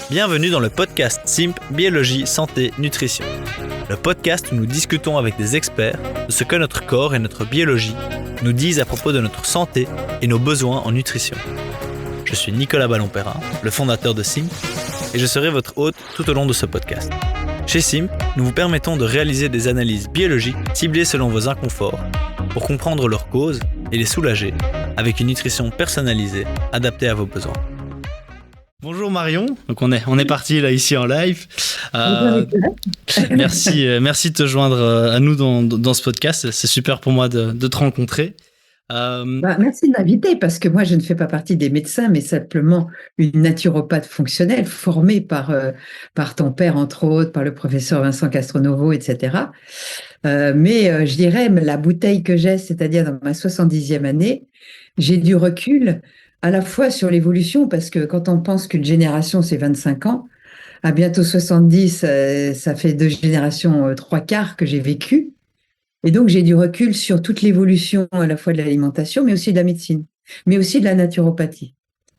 Bienvenue dans le podcast SIMP Biologie, Santé, Nutrition. Le podcast où nous discutons avec des experts de ce que notre corps et notre biologie nous disent à propos de notre santé et nos besoins en nutrition. Je suis Nicolas Ballon-Perrin, le fondateur de SIMP, et je serai votre hôte tout au long de ce podcast. Chez SIMP, nous vous permettons de réaliser des analyses biologiques ciblées selon vos inconforts pour comprendre leurs causes et les soulager avec une nutrition personnalisée adaptée à vos besoins. Bonjour Marion, donc on est parti là ici en live. Merci de te joindre à nous dans ce podcast. C'est super pour moi de te rencontrer. Merci de m'inviter parce que moi je ne fais pas partie des médecins mais simplement une naturopathe fonctionnelle formée par ton père entre autres, par le professeur Vincent Castronovo, etc. Mais je dirais la bouteille que j'ai, c'est-à-dire dans ma 70e année, j'ai du recul à la fois sur l'évolution parce que quand on pense qu'une génération c'est 25 ans, à bientôt 70, ça fait 2 générations, 3/4 que j'ai vécu. Et donc, j'ai du recul sur toute l'évolution à la fois de l'alimentation, mais aussi de la médecine, mais aussi de la naturopathie.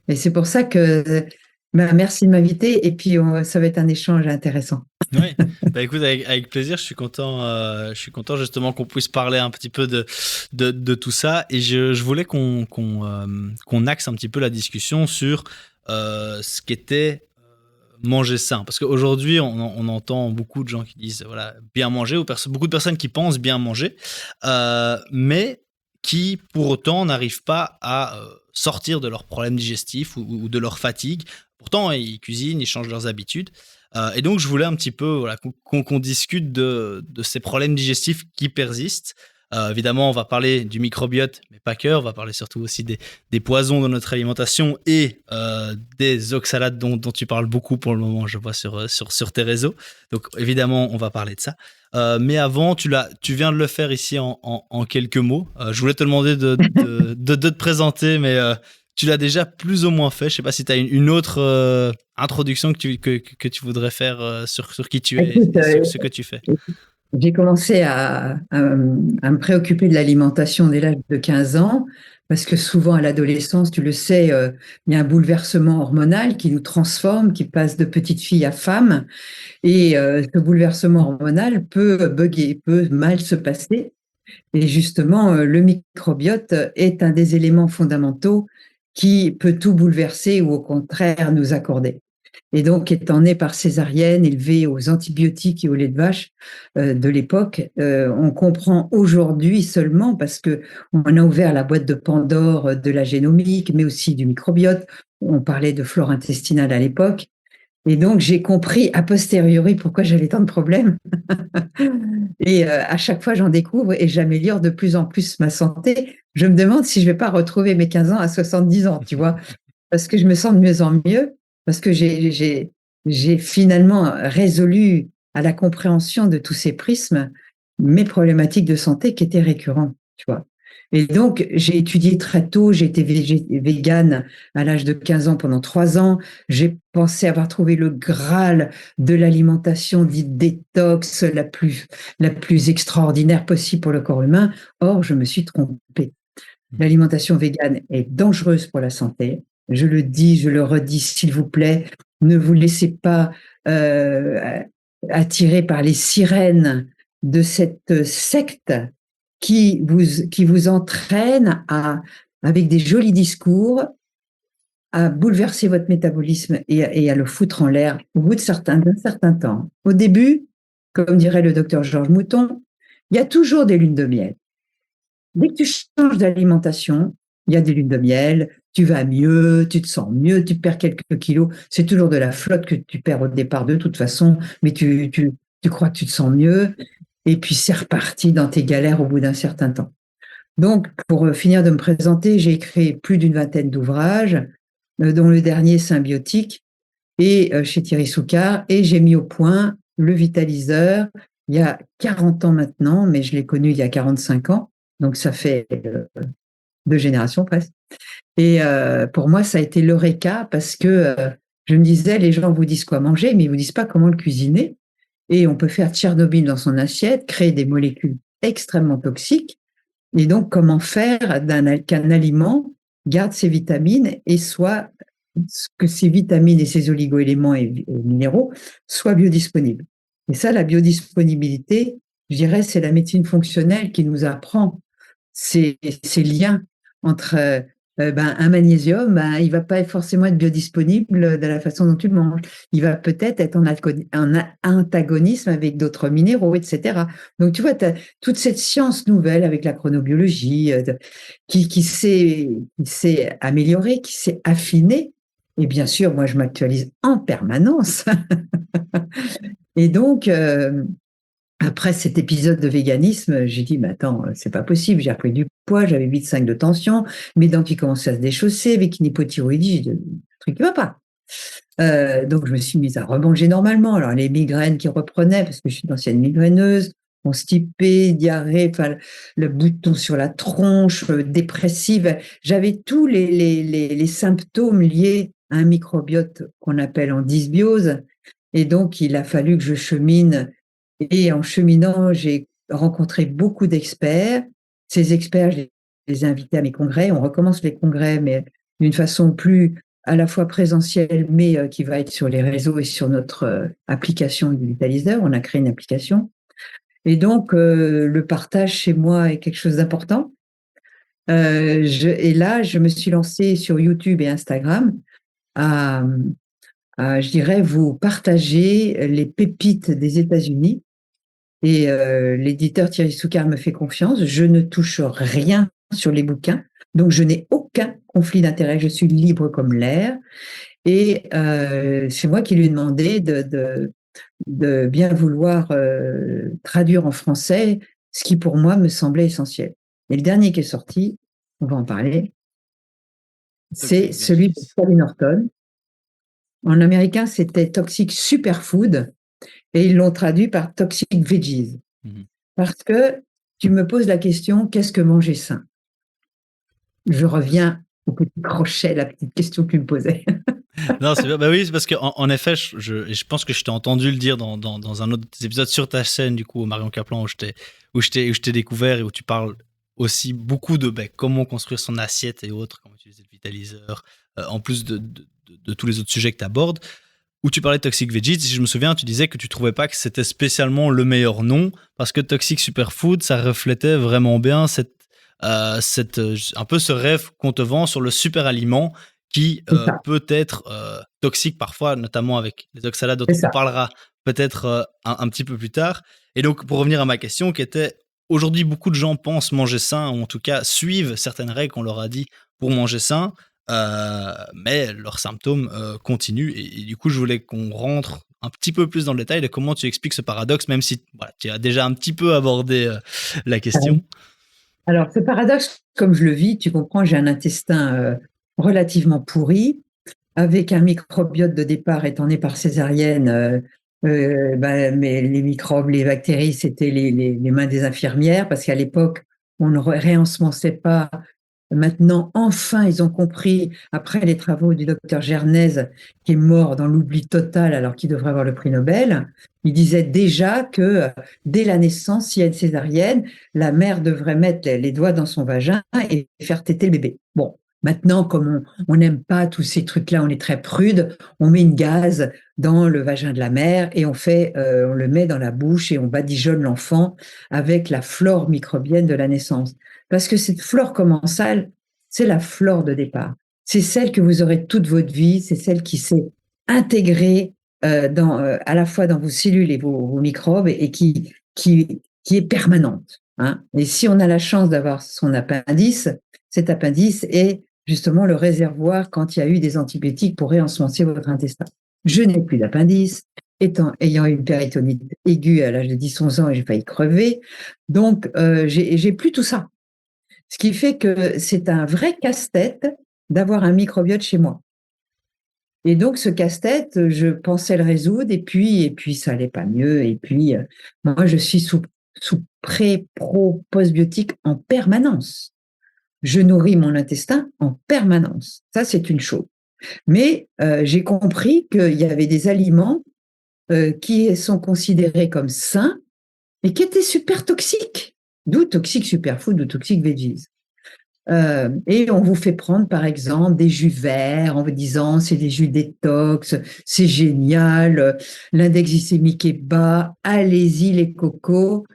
Et c'est pour ça que merci de m'inviter et puis ça va être un échange intéressant. Oui, écoute, avec plaisir, je suis content justement qu'on puisse parler un petit peu de tout ça. Et je voulais qu'on axe un petit peu la discussion sur ce qu'était manger sain, parce qu'aujourd'hui on entend beaucoup de gens qui disent voilà, bien manger, ou beaucoup de personnes qui pensent bien manger, mais qui pour autant n'arrivent pas à sortir de leurs problèmes digestifs ou de leur fatigue. Pourtant ils cuisinent, ils changent leurs habitudes, et donc je voulais un petit peu qu'on discute de ces problèmes digestifs qui persistent. Évidemment, on va parler du microbiote, mais pas que. On va parler surtout aussi des poisons dans notre alimentation et des oxalates dont tu parles beaucoup pour le moment, je vois sur tes réseaux. Donc, évidemment, on va parler de ça. Mais avant, tu viens de le faire ici en quelques mots. Je voulais te demander de te présenter, mais tu l'as déjà plus ou moins fait. Je ne sais pas si tu as une autre introduction que tu voudrais faire sur qui tu es et sur ce que tu fais. J'ai commencé à me préoccuper de l'alimentation dès l'âge de 15 ans, parce que souvent à l'adolescence, tu le sais, il y a un bouleversement hormonal qui nous transforme, qui passe de petite fille à femme. Et ce bouleversement hormonal peut bugger, peut mal se passer. Et justement, le microbiote est un des éléments fondamentaux qui peut tout bouleverser ou au contraire nous accorder. Et donc, étant né par césarienne, élevé aux antibiotiques et au lait de vache de l'époque, on comprend aujourd'hui seulement parce que on a ouvert la boîte de Pandore de la génomique, mais aussi du microbiote. On parlait de flore intestinale à l'époque. Et donc, j'ai compris a posteriori pourquoi j'avais tant de problèmes. Et à chaque fois, j'en découvre et j'améliore de plus en plus ma santé. Je me demande si je ne vais pas retrouver mes 15 ans à 70 ans, tu vois, parce que je me sens de mieux en mieux. Parce que j'ai finalement résolu à la compréhension de tous ces prismes mes problématiques de santé qui étaient récurrentes, tu vois. Et donc, j'ai étudié très tôt, j'ai été végane à l'âge de 15 ans pendant 3 ans. J'ai pensé avoir trouvé le Graal de l'alimentation dite détox, la plus extraordinaire possible pour le corps humain. Or, je me suis trompée. L'alimentation végane est dangereuse pour la santé. Je le dis, je le redis, s'il vous plaît, ne vous laissez pas attirer par les sirènes de cette secte qui vous entraîne avec des jolis discours, à bouleverser votre métabolisme et à le foutre en l'air au bout d'un certain temps. Au début, comme dirait le docteur Georges Mouton, il y a toujours des lunes de miel. Dès que tu changes d'alimentation, il y a des lunes de miel, tu vas mieux, tu te sens mieux, tu perds quelques kilos. C'est toujours de la flotte que tu perds au départ de toute façon, mais tu crois que tu te sens mieux. Et puis c'est reparti dans tes galères au bout d'un certain temps. Donc, pour finir de me présenter, j'ai écrit plus d'une vingtaine d'ouvrages, dont le dernier Symbiotique, et chez Thierry Soucard, et j'ai mis au point le Vitaliseur il y a 40 ans maintenant, mais je l'ai connu il y a 45 ans. Donc, ça fait 2 générations presque. Et pour moi, ça a été l'Eureka parce que je me disais, les gens vous disent quoi manger, mais ils ne vous disent pas comment le cuisiner. Et on peut faire Tchernobyl dans son assiette, créer des molécules extrêmement toxiques. Et donc, comment faire qu'un aliment garde ses vitamines et soit que ces vitamines et ces oligo-éléments et minéraux soient biodisponibles. Et ça, la biodisponibilité, je dirais, c'est la médecine fonctionnelle qui nous apprend ces liens entre un magnésium, il ne va pas forcément être biodisponible de la façon dont tu le manges. Il va peut-être être en antagonisme avec d'autres minéraux, etc. Donc, tu vois, tu as toute cette science nouvelle avec la chronobiologie qui s'est améliorée, qui s'est affinée. Et bien sûr, moi, je m'actualise en permanence. Et donc, après cet épisode de véganisme, j'ai dit, mais attends, c'est pas possible, j'ai repris du poids, j'avais 8,5 de tension, mes dents qui commençaient à se déchausser, avec une hypothyroïdie, j'ai dit, le truc qui va pas. Donc je me suis mise à remanger normalement. Alors les migraines qui reprenaient, parce que je suis une ancienne migraineuse, constipée, diarrhée, le bouton sur la tronche, dépressive. J'avais tous les symptômes liés à un microbiote qu'on appelle en dysbiose. Et donc il a fallu que je chemine. Et en cheminant, j'ai rencontré beaucoup d'experts. Ces experts, je les ai invités à mes congrès. On recommence les congrès, mais d'une façon plus à la fois présentielle, mais qui va être sur les réseaux et sur notre application du Vitaliseur. On a créé une application. Et donc, le partage chez moi est quelque chose d'important. Et là, je me suis lancée sur YouTube et Instagram à, je dirais, vous partager les pépites des États-Unis. Et l'éditeur Thierry Soucard me fait confiance. Je ne touche rien sur les bouquins, donc je n'ai aucun conflit d'intérêt. Je suis libre comme l'air. Et c'est moi qui lui ai demandé de bien vouloir traduire en français ce qui pour moi me semblait essentiel. Et le dernier qui est sorti, on va en parler, c'est celui de Sally Norton. En américain, c'était Toxic Superfood. Et ils l'ont traduit par Toxic Veggies. Parce que tu me poses la question, qu'est-ce que manger sain? Je reviens au petit crochet, la petite question que tu me posais. Non, c'est bien. Bah oui, c'est parce qu'en effet, je pense que je t'ai entendu le dire dans un autre épisode sur ta chaîne, du coup, Marion Kaplan, où je t'ai découvert et où tu parles aussi beaucoup de comment construire son assiette et autres, comment utiliser le vitaliseur, en plus de tous les autres sujets que tu abordes. Où tu parlais de Toxic Veggies, si je me souviens, tu disais que tu trouvais pas que c'était spécialement le meilleur nom, parce que Toxic Superfood, ça reflétait vraiment bien un peu ce rêve qu'on te vend sur le super aliment qui peut être toxique parfois, notamment avec les oxalates, dont on parlera peut-être un petit peu plus tard. Et donc, pour revenir à ma question, qui était, aujourd'hui, beaucoup de gens pensent manger sain, ou en tout cas suivent certaines règles qu'on leur a dit pour manger sain, mais leurs symptômes continuent. Et du coup, je voulais qu'on rentre un petit peu plus dans le détail de comment tu expliques ce paradoxe, même si tu as déjà un petit peu abordé la question. Alors, ce paradoxe, comme je le vis, tu comprends, j'ai un intestin relativement pourri, avec un microbiote de départ étant né par césarienne. Mais les microbes, les bactéries, c'était les mains des infirmières, parce qu'à l'époque, on ne réensemençait pas. Maintenant, enfin, ils ont compris, après les travaux du docteur Gernez, qui est mort dans l'oubli total alors qu'il devrait avoir le prix Nobel, il disait déjà que dès la naissance, s'il y a une césarienne, la mère devrait mettre les doigts dans son vagin et faire téter le bébé. Bon, maintenant, comme on n'aime pas tous ces trucs-là, on est très prude, on met une gaze dans le vagin de la mère et on le met dans la bouche et on badigeonne l'enfant avec la flore microbienne de la naissance. Parce que cette flore commensale, c'est la flore de départ. C'est celle que vous aurez toute votre vie, c'est celle qui s'est intégrée à la fois dans vos cellules et vos microbes et qui est permanente. Hein. Et si on a la chance d'avoir son appendice, cet appendice est justement le réservoir quand il y a eu des antibiotiques pour réensemencer votre intestin. Je n'ai plus d'appendice, ayant eu une péritonite aiguë à l'âge de 10-11 ans et j'ai failli crever. Donc, j'ai plus tout ça. Ce qui fait que c'est un vrai casse-tête d'avoir un microbiote chez moi. Et donc, ce casse-tête, je pensais le résoudre et puis ça allait pas mieux. Et puis, moi, je suis sous pré, pro, postbiotique en permanence. Je nourris mon intestin en permanence. Ça, c'est une chose. Mais j'ai compris qu'il y avait des aliments qui sont considérés comme sains et qui étaient super toxiques. D'où Toxic Superfood ou Toxic Veggies. Et on vous fait prendre, par exemple, des jus verts en vous disant c'est des jus détox, c'est génial, l'index glycémique est bas, allez-y les cocos.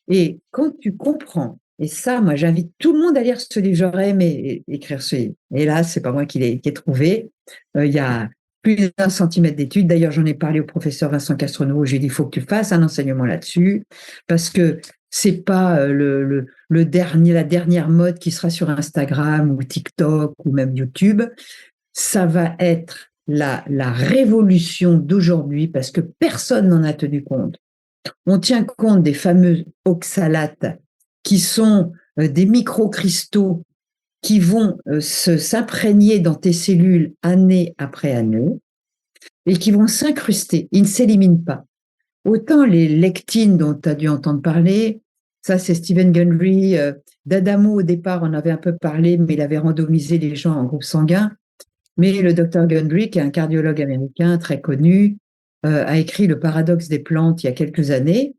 Et quand tu comprends, et ça, moi, j'invite tout le monde à lire ce livre, j'aurais aimé écrire ce livre. Et là, c'est pas moi qui l'ai trouvé. Il y a plus d'un centimètre d'études. D'ailleurs, j'en ai parlé au professeur Vincent Castronovo. J'ai dit, il faut que tu fasses un enseignement là-dessus, parce que c'est pas la dernière mode qui sera sur Instagram ou TikTok ou même YouTube. Ça va être la révolution d'aujourd'hui parce que personne n'en a tenu compte. On tient compte des fameux oxalates qui sont des microcristaux qui vont s'imprégner dans tes cellules année après année et qui vont s'incruster. Ils ne s'éliminent pas. Autant les lectines dont tu as dû entendre parler, ça c'est Stephen Gundry, d'Adamo au départ on avait un peu parlé, mais il avait randomisé les gens en groupe sanguin. Mais le docteur Gundry, qui est un cardiologue américain très connu, a écrit Le paradoxe des plantes il y a quelques années.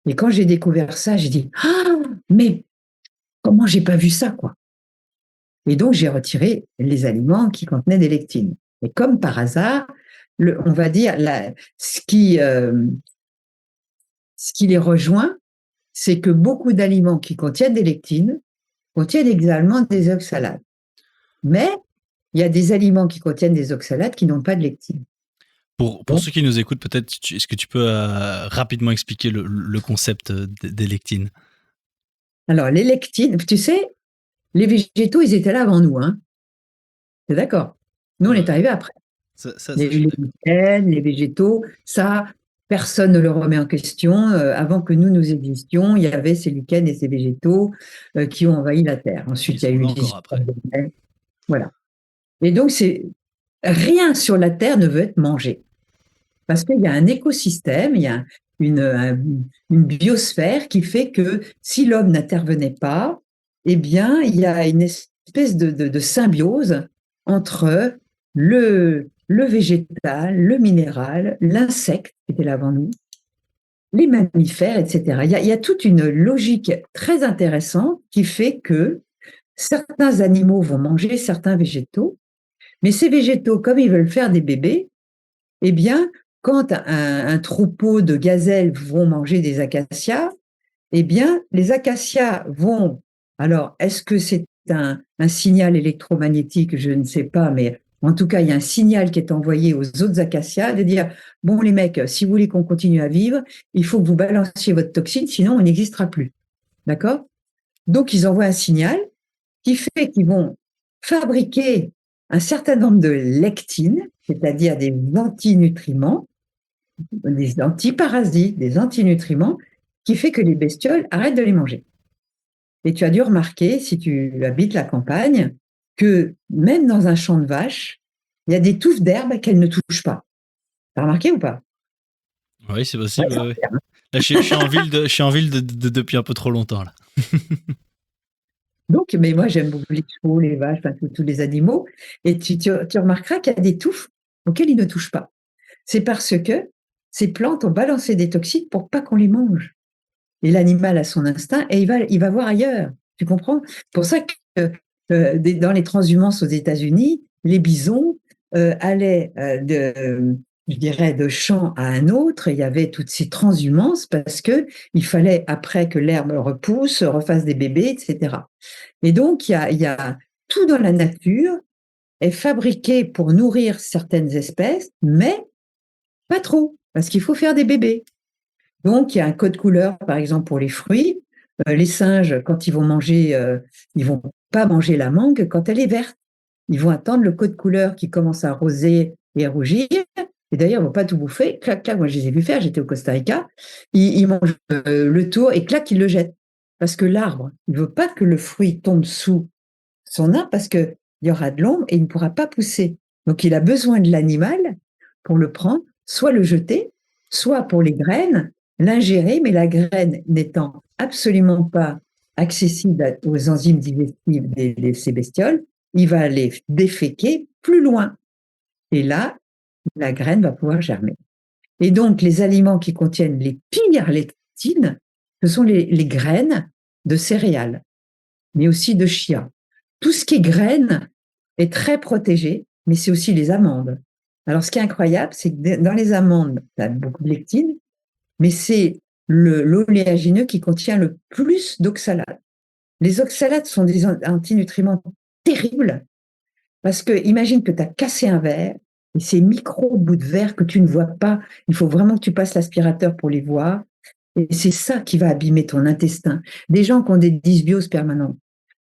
Et quand j'ai découvert ça, j'ai dit ah, mais comment j'ai pas vu ça, quoi. Et donc j'ai retiré les aliments qui contenaient des lectines. Et comme par hasard, on va dire ce qui les rejoint, c'est que beaucoup d'aliments qui contiennent des lectines contiennent également des oxalates. Mais il y a des aliments qui contiennent des oxalates qui n'ont pas de lectines. Pour ceux qui nous écoutent, peut-être, est-ce que tu peux rapidement expliquer le concept des lectines? Alors, les lectines, tu sais, les végétaux, ils étaient là avant nous, hein. C'est d'accord. Nous, on est arrivés après. Les lichens, les végétaux, ça, personne ne le remet en question. Avant que nous existions, il y avait ces lichens et ces végétaux qui ont envahi la Terre. Ensuite, il y a eu encore après. Voilà. Et donc, rien sur la Terre ne veut être mangé. Parce qu'il y a un écosystème, il y a une biosphère qui fait que si l'homme n'intervenait pas, eh bien, il y a une espèce de symbiose entre le végétal, le minéral, l'insecte qui était là avant nous, les mammifères, etc. Il y a toute une logique très intéressante qui fait que certains animaux vont manger certains végétaux, mais ces végétaux, comme ils veulent faire des bébés, eh bien, quand un troupeau de gazelles vont manger des acacias, eh bien, les acacias vont. Alors, est-ce que c'est un signal électromagnétique? Je ne sais pas, mais en tout cas, il y a un signal qui est envoyé aux autres acacias de dire bon, les mecs, si vous voulez qu'on continue à vivre, il faut que vous balanciez votre toxine, sinon on n'existera plus. D'accord? Donc, ils envoient un signal qui fait qu'ils vont fabriquer un certain nombre de lectines, c'est-à-dire des antinutriments, des antiparasites, des antinutriments, qui fait que les bestioles arrêtent de les manger. Et tu as dû remarquer, si tu habites la campagne, que même dans un champ de vaches, il y a des touffes d'herbe qu'elles ne touchent pas. Tu as remarqué ou pas? Oui, c'est possible. Ouais. Là, je suis en ville depuis un peu trop longtemps. Là. Donc, mais moi, j'aime beaucoup les chevaux, les vaches, enfin, tous les animaux. Et tu remarqueras qu'il y a des touffes auxquelles ils ne touchent pas. C'est parce que ces plantes ont balancé des toxines pour pas qu'on les mange. Et l'animal a son instinct et il va voir ailleurs. Tu comprends? C'est pour ça que dans les transhumances aux États-Unis, les bisons allaient je dirais, de champ à un autre. Il y avait toutes ces transhumances parce que il fallait, après que l'herbe repousse, refasse des bébés, etc. Et donc, il y a tout dans la nature est fabriqué pour nourrir certaines espèces, mais pas trop, parce qu'il faut faire des bébés. Donc, il y a un code couleur, par exemple, pour les fruits. Les singes, quand ils vont manger, ils vont pas manger la mangue quand elle est verte. Ils vont attendre le code couleur qui commence à roser et à rougir. Et d'ailleurs, ils vont pas tout bouffer. Clac, clac, moi, je les ai vus faire. J'étais au Costa Rica. Ils mangent le tour et clac, ils le jettent. Parce que l'arbre, il veut pas que le fruit tombe sous son arbre parce qu'il y aura de l'ombre et il ne pourra pas pousser. Donc, il a besoin de l'animal pour le prendre, soit le jeter, soit pour les graines, l'ingérer, mais la graine n'étant absolument pas accessible aux enzymes digestives de ces bestioles, il va les déféquer plus loin. Et là, la graine va pouvoir germer. Et donc, les aliments qui contiennent les pires lectines, ce sont les graines de céréales, mais aussi de chia. tout ce qui est graines est très protégé, mais c'est aussi les amandes. Alors, ce qui est incroyable, c'est que dans les amandes, tu as beaucoup de lectine, mais c'est l'oléagineux qui contient le plus d'oxalates. Les oxalates sont des antinutriments terribles parce que imagine que tu as cassé un verre et ces micro-bouts de verre que tu ne vois pas, il faut vraiment que tu passes l'aspirateur pour les voir. Et c'est ça qui va abîmer ton intestin. Des gens qui ont des dysbioses permanentes.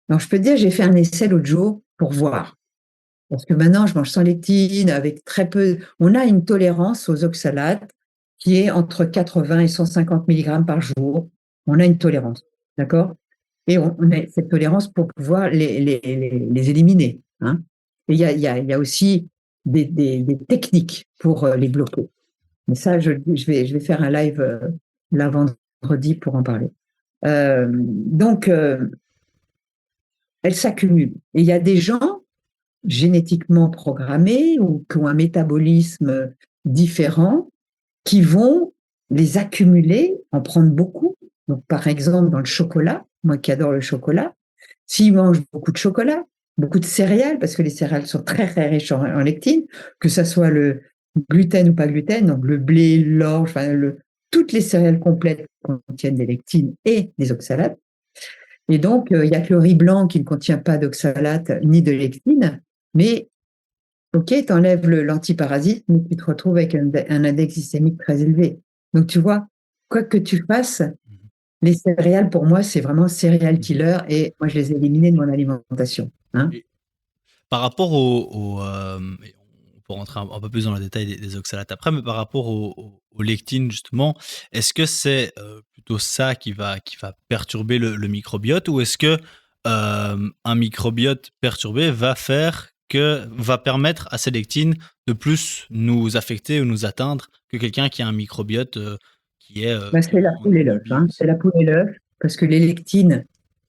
Alors, je peux te dire, j'ai fait un essai l'autre jour pour voir. Parce que maintenant, je mange sans lectine, avec très peu. On a une tolérance aux oxalates qui est entre 80 et 150 mg par jour. On a une tolérance, d'accord? Et on a cette tolérance pour pouvoir les éliminer. Hein. Et il y a aussi des techniques pour les bloquer. Mais ça, je vais faire un live là vendredi pour en parler. Donc, elles s'accumulent. Et il y a des gens génétiquement programmés ou qui ont un métabolisme différent qui vont les accumuler, en prendre beaucoup. Donc, par exemple, dans le chocolat, moi qui adore le chocolat, s'ils mangent beaucoup de chocolat, beaucoup de céréales, parce que les céréales sont très, très riches en lectine, que ce soit le gluten ou pas gluten, donc le blé, l'orge, enfin, toutes les céréales complètes contiennent des lectines et des oxalates. Et donc, il n'y a que le riz blanc qui ne contient pas d'oxalate ni de lectine, mais ok, tu enlèves l'antiparasite, mais tu te retrouves avec un index glycémique très élevé. Donc, tu vois, quoi que tu fasses, les céréales, pour moi, c'est vraiment céréales killer et moi, je les ai éliminées de mon alimentation. Hein. Par rapport on peut rentrer un peu plus dans le détail des oxalates après, mais par rapport aux lectines, justement, est-ce que c'est plutôt ça qui va perturber le microbiote ou est-ce que un microbiote perturbé va permettre à ces lectines de plus nous affecter ou nous atteindre que quelqu'un qui a un microbiote qui est C'est la poule et l'œuf. bien Hein. aussi. C'est la poule et l'œuf parce que les lectines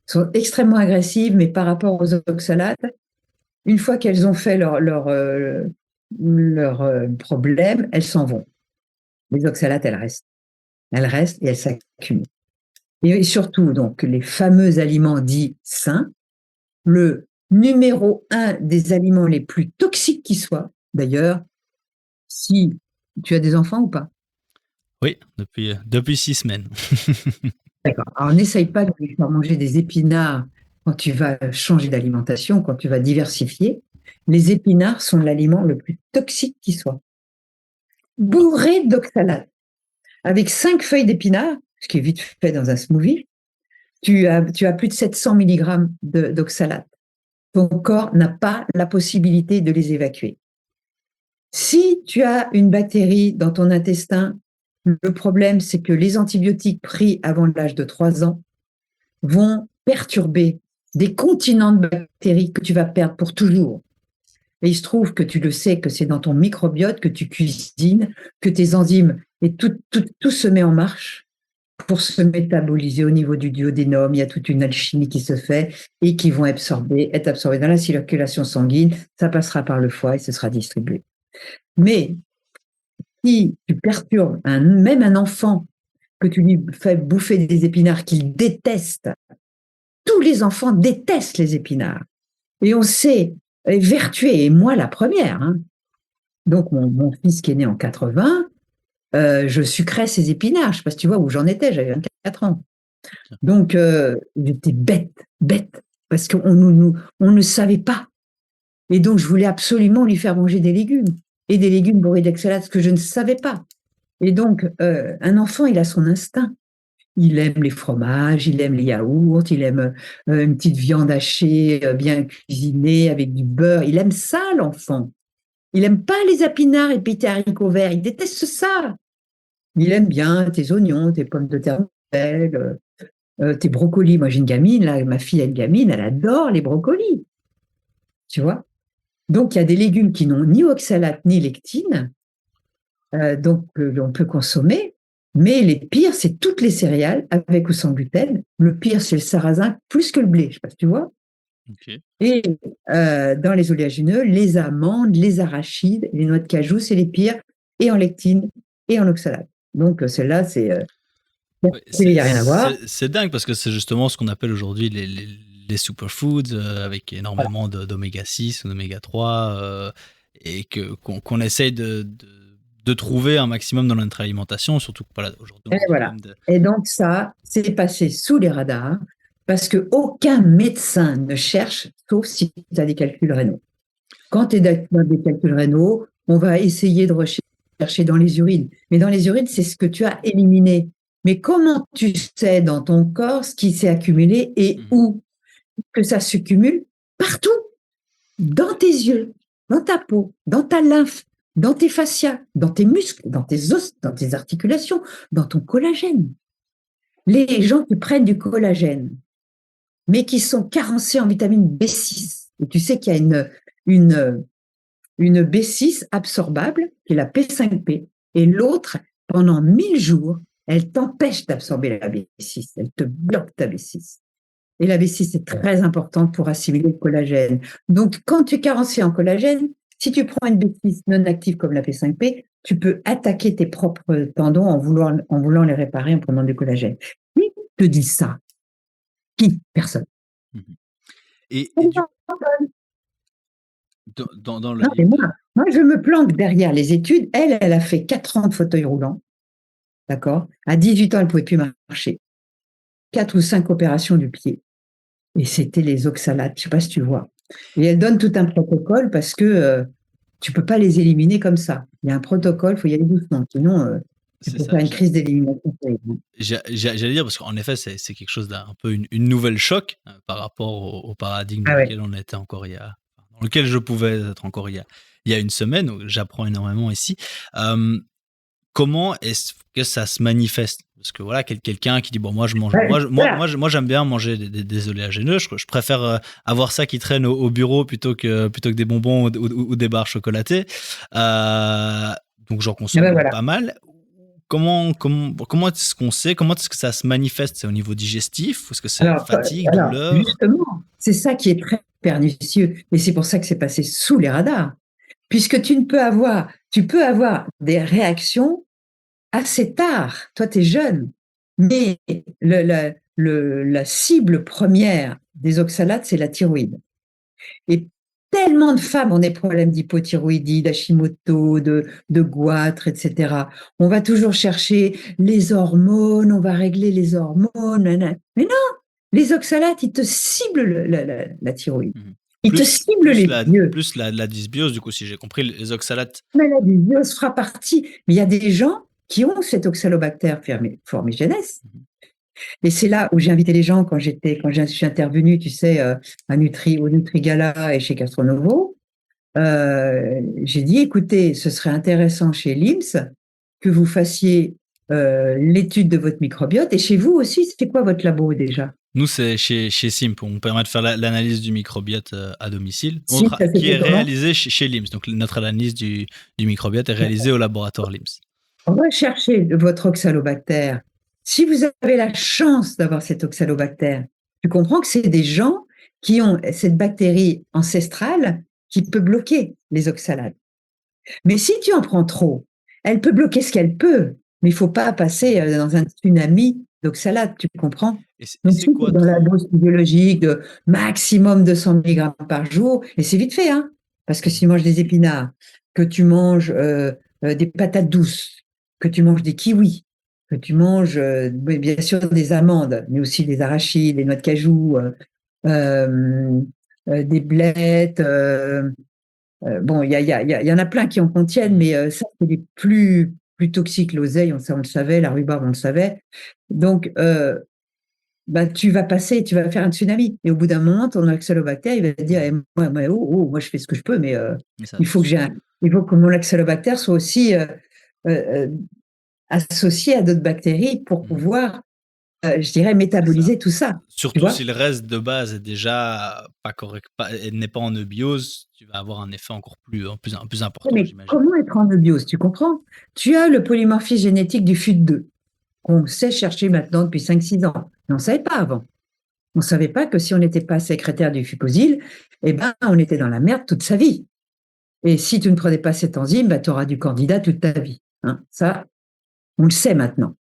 sont extrêmement agressives, mais par rapport aux oxalates, une fois qu'elles ont fait leur problème, elles s'en vont. Les oxalates, elles restent. Elles restent et elles s'accumulent. Et surtout, donc, les fameux aliments dits sains, le numéro un des aliments les plus toxiques qui soient, d'ailleurs, si tu as des enfants ou pas. Oui, depuis 6 semaines. D'accord. Alors, n'essaye pas de lui faire manger des épinards quand tu vas changer d'alimentation, quand tu vas diversifier. Les épinards sont l'aliment le plus toxique qui soit. Bourré d'oxalates. Avec 5 feuilles d'épinards, ce qui est vite fait dans un smoothie, tu as plus de 700 mg d'oxalates. Ton corps n'a pas la possibilité de les évacuer. Si tu as une bactérie dans ton intestin, le problème, c'est que les antibiotiques pris avant l'âge de 3 ans vont perturber des continents de bactéries que tu vas perdre pour toujours. Et il se trouve que tu le sais, que c'est dans ton microbiote que tu cuisines, que tes enzymes, et tout se met en marche pour se métaboliser au niveau du duodénum. Il y a toute une alchimie qui se fait et qui vont être absorbées dans la circulation sanguine. Ça passera par le foie et ce sera distribué. Mais si tu perturbes même un enfant, que tu lui fais bouffer des épinards qu'il déteste, tous les enfants détestent les épinards. Et on sait vertuer, et moi la première. Hein. Donc mon fils qui est né en 80, je sucrais ses épinards. Je ne sais pas si tu vois où j'en étais, j'avais 24 ans. Donc j'étais bête, parce qu'on ne savait pas. Et donc je voulais absolument lui faire manger des légumes, et des légumes bourrés d'oxalates, ce que je ne savais pas. Et donc un enfant, il a son instinct. Il aime les fromages, il aime les yaourts, il aime une petite viande hachée bien cuisinée avec du beurre. Il aime ça, l'enfant. Il aime pas les épinards et puis tes haricots verts. Il déteste ça. Il aime bien tes oignons, tes pommes de terre belles, tes brocolis. Moi, j'ai une gamine, là, ma fille a une gamine, elle adore les brocolis. Tu vois? Donc, il y a des légumes qui n'ont ni oxalate ni lectine, donc on peut consommer. Mais les pires, c'est toutes les céréales, avec ou sans gluten. Le pire, c'est le sarrasin, plus que le blé, je ne sais pas si tu vois. Okay. Et dans les oléagineux, les amandes, les arachides, les noix de cajou, c'est les pires, et en lectine, et en oxalate. Donc, celle-là, il n'y a rien à voir. C'est dingue parce que c'est justement ce qu'on appelle aujourd'hui les superfoods avec énormément d'oméga 6 ou d'oméga 3 et qu'on essaye de trouver un maximum dans notre alimentation, surtout que voilà, aujourd'hui on Et a des voilà. problèmes de... Et donc ça, c'est passé sous les radars parce qu'aucun médecin ne cherche, sauf si tu as des calculs rénaux. Quand tu es dans des calculs rénaux, on va essayer de rechercher dans les urines. Mais dans les urines, c'est ce que tu as éliminé. Mais comment tu sais dans ton corps ce qui s'est accumulé et où? Que ça se cumule partout, dans tes yeux, dans ta peau, dans ta lymphe, dans tes fascias, dans tes muscles, dans tes os, dans tes articulations, dans ton collagène. Les gens qui prennent du collagène, mais qui sont carencés en vitamine B6, et tu sais qu'il y a une B6 absorbable, qui est la P5P, et l'autre, pendant 1000 jours, elle t'empêche d'absorber la B6, elle te bloque ta B6. Et la B6 est très importante pour assimiler le collagène. Donc, quand tu es carencé en collagène, si tu prends une B6 non active comme la P5P, tu peux attaquer tes propres tendons en voulant les réparer en prenant du collagène. Qui te dit ça? Qui? Personne. Et dans le non, livre... moi, je me planque derrière les études. Elle a fait 4 ans de fauteuil roulant. D'accord? À 18 ans, elle ne pouvait plus marcher. 4 ou 5 opérations du pied. Et c'était les oxalates, je ne sais pas si tu vois. Et elle donne tout un protocole parce que tu ne peux pas les éliminer comme ça. Il y a un protocole, il faut y aller doucement. Sinon, tu peux faire une crise d'élimination. J'allais dire, parce qu'en effet, c'est quelque chose d'un peu une nouvelle choc par rapport au paradigme dans lequel on était encore dans lequel je pouvais être encore il y a une semaine, où j'apprends énormément ici. Comment est-ce que ça se manifeste? Parce que voilà, quelqu'un qui dit bon, moi j'aime bien manger des oléagineux, je préfère avoir ça qui traîne au bureau plutôt que des bonbons ou des barres chocolatées. Donc j'en consomme pas mal. Comment est-ce qu'on sait? Comment est-ce que ça se manifeste? C'est au niveau digestif? Ou est-ce que c'est fatigue, douleur? Justement, c'est ça qui est très pernicieux. Et c'est pour ça que c'est passé sous les radars. Puisque tu peux avoir des réactions assez tard. Toi, tu es jeune. Mais la cible première des oxalates, c'est la thyroïde. Et tellement de femmes ont des problèmes d'hypothyroïdie, d'Hashimoto, de goitre, etc. On va toujours chercher les hormones, on va régler les hormones. Mais non, les oxalates, ils te ciblent la thyroïde. Ils te ciblent les yeux. Plus la dysbiose, du coup, si j'ai compris, les oxalates. Mais la dysbiose fera partie. Mais il y a des gens qui ont cet oxalobactère formigenes. Et c'est là où j'ai invité les gens quand je suis intervenue, tu sais, au Nutri-Gala et chez Castronovo. J'ai dit, écoutez, ce serait intéressant chez LIMS que vous fassiez l'étude de votre microbiote. Et chez vous aussi, c'était quoi votre labo déjà? Nous, c'est chez Simp. On permet de faire l'analyse du microbiote à domicile, qui est réalisée chez LIMS. Donc, notre analyse du microbiote est réalisée au laboratoire LIMS. On va chercher votre oxalobactère. Si vous avez la chance d'avoir cet oxalobactère, tu comprends que c'est des gens qui ont cette bactérie ancestrale qui peut bloquer les oxalates. Mais si tu en prends trop, elle peut bloquer ce qu'elle peut, mais il ne faut pas passer dans un tsunami d'oxalates, tu comprends? Donc, si tu es dans la dose biologique de maximum 200 mg par jour, et c'est vite fait, hein, parce que si tu manges des épinards, que tu manges des patates douces, que tu manges des kiwis, que tu manges bien sûr des amandes, mais aussi des arachides, des noix de cajou, des blettes. Bon, il y en a plein qui en contiennent, mais ça, c'est les plus toxiques. L'oseille, on le savait, la rhubarbe, on le savait. Donc, tu vas faire un tsunami. Et au bout d'un moment, ton oxalobactère, il va te dire, moi, je fais ce que je peux, mais il faut que mon oxalobactère soit aussi associé à d'autres bactéries pour pouvoir, je dirais, métaboliser tout ça. Surtout si le reste de base est déjà pas correct, n'est pas en eubiose, tu vas avoir un effet encore plus important, mais j'imagine. comment être en eubiose, tu comprends? Tu as le polymorphisme génétique du FUT2, qu'on sait chercher maintenant depuis 5-6 ans. Mais on ne savait pas avant. On ne savait pas que si on n'était pas sécrétaire du fucosyl, on était dans la merde toute sa vie. Et si tu ne prenais pas cette enzyme, tu auras du candida toute ta vie. Hein, ça, on le sait maintenant.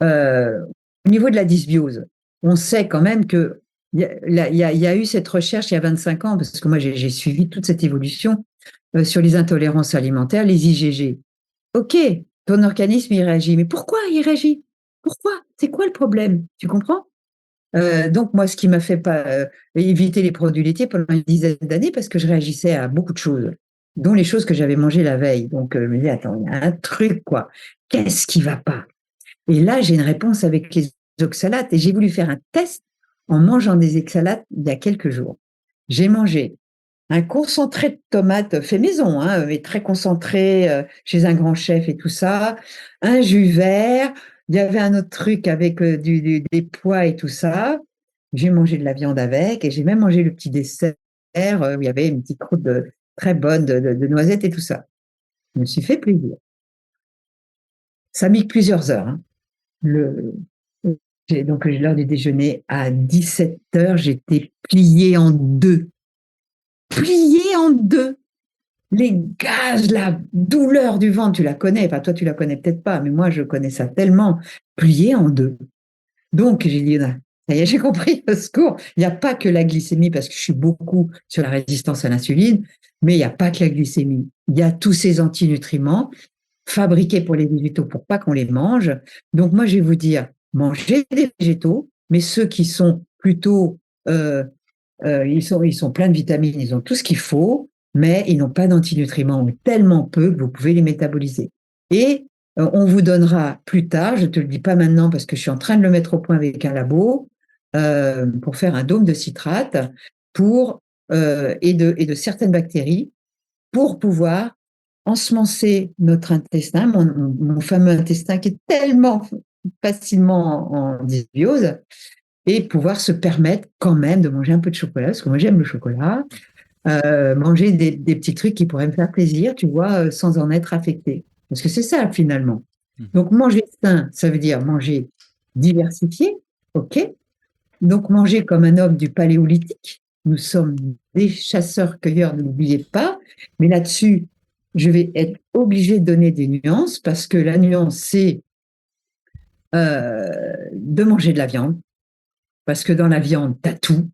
Au niveau de la dysbiose, on sait quand même que il y a eu cette recherche il y a 25 ans, parce que moi j'ai suivi toute cette évolution sur les intolérances alimentaires, les IgG. Ok, ton organisme il réagit, mais pourquoi il réagit? Pourquoi? C'est quoi le problème? Tu comprends? Donc moi, ce qui m'a fait pas éviter les produits laitiers pendant une dizaine d'années, parce que je réagissais à beaucoup de choses, dont les choses que j'avais mangées la veille. Donc je me disais, attends, il y a un truc, quoi. Qu'est-ce qui va pas? Et là, j'ai une réponse avec les oxalates. Et j'ai voulu faire un test en mangeant des oxalates il y a quelques jours. J'ai mangé un concentré de tomates fait maison, hein, mais très concentré chez un grand chef et tout ça, un jus vert, il y avait un autre truc avec des pois et tout ça. J'ai mangé de la viande avec et j'ai même mangé le petit dessert où il y avait une petite croûte très bonne de noisettes et tout ça. Je me suis fait plaisir. Ça a mis plusieurs heures, hein. Le, donc l'heure du déjeuner à 17 heures, j'étais pliée en deux. Pliée en deux. Les gaz, la douleur du ventre, tu la connais. Enfin, toi, tu la connais peut-être pas, mais moi, je connais ça tellement. Pliée en deux. Donc, j'ai dit, ah, ça y est, j'ai compris, au secours. Il n'y a pas que la glycémie, parce que je suis beaucoup sur la résistance à l'insuline, mais il n'y a pas que la glycémie. Il y a tous ces antinutriments fabriqués pour les végétaux pour pas qu'on les mange. Donc, moi, je vais vous dire, mangez des végétaux, mais ceux qui sont plutôt euh, ils sont pleins de vitamines, ils ont tout ce qu'il faut, mais ils n'ont pas d'antinutriments, ou tellement peu que vous pouvez les métaboliser. Et on vous donnera plus tard, je ne te le dis pas maintenant parce que je suis en train de le mettre au point avec un labo, pour faire un dôme de citrate pour, et de certaines bactéries pour pouvoir ensemencer notre intestin, mon fameux intestin qui est tellement facilement en dysbiose, et pouvoir se permettre quand même de manger un peu de chocolat, parce que moi j'aime le chocolat, manger des petits trucs qui pourraient me faire plaisir, tu vois, sans en être affecté. Parce que c'est ça finalement. Donc manger sain, ça veut dire manger diversifié, ok. Donc manger comme un homme du paléolithique. Nous sommes des chasseurs-cueilleurs, ne l'oubliez pas. Mais là-dessus, je vais être obligée de donner des nuances, parce que la nuance, c'est de manger de la viande, parce que dans la viande, tu as tout.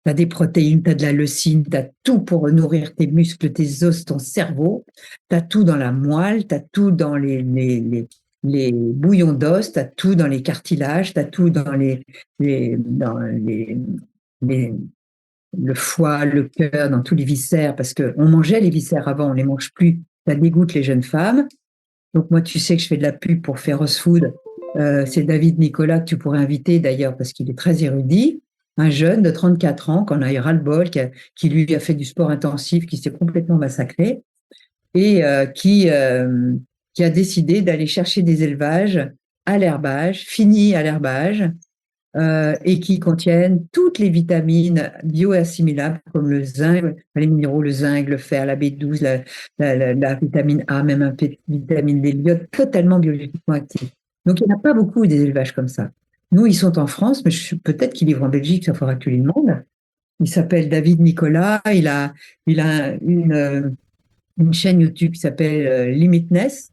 Tu as des protéines, tu as de la leucine, tu as tout pour nourrir tes muscles, tes os, ton cerveau. Tu as tout dans la moelle, tu as tout dans les bouillons d'os, tu as tout dans les cartilages, tu as tout dans dans les- le foie, le cœur, dans tous les viscères, parce qu'on mangeait les viscères avant, on ne les mange plus. Ça dégoûte les jeunes femmes. Donc moi, tu sais que je fais de la pub pour Feroz Food. C'est David Nicolas que tu pourrais inviter d'ailleurs parce qu'il est très érudit. Un jeune de 34 ans qui en a eu ras-le-bol, qui lui a fait du sport intensif, qui s'est complètement massacré et qui a décidé d'aller chercher des élevages à l'herbage, finis à l'herbage, et qui contiennent toutes les vitamines bioassimilables comme le zinc, les minéraux, le zinc, le fer, la B12, la vitamine A, même un peu de vitamine D, l'iode, totalement biologiquement actifs. Donc il n'y en a pas beaucoup des élevages comme ça. Nous, ils sont en France, mais peut-être qu'ils livrent en Belgique, ça faudra que tu lui demandes. Il s'appelle David Nicolas, il a une chaîne YouTube qui s'appelle Limitless.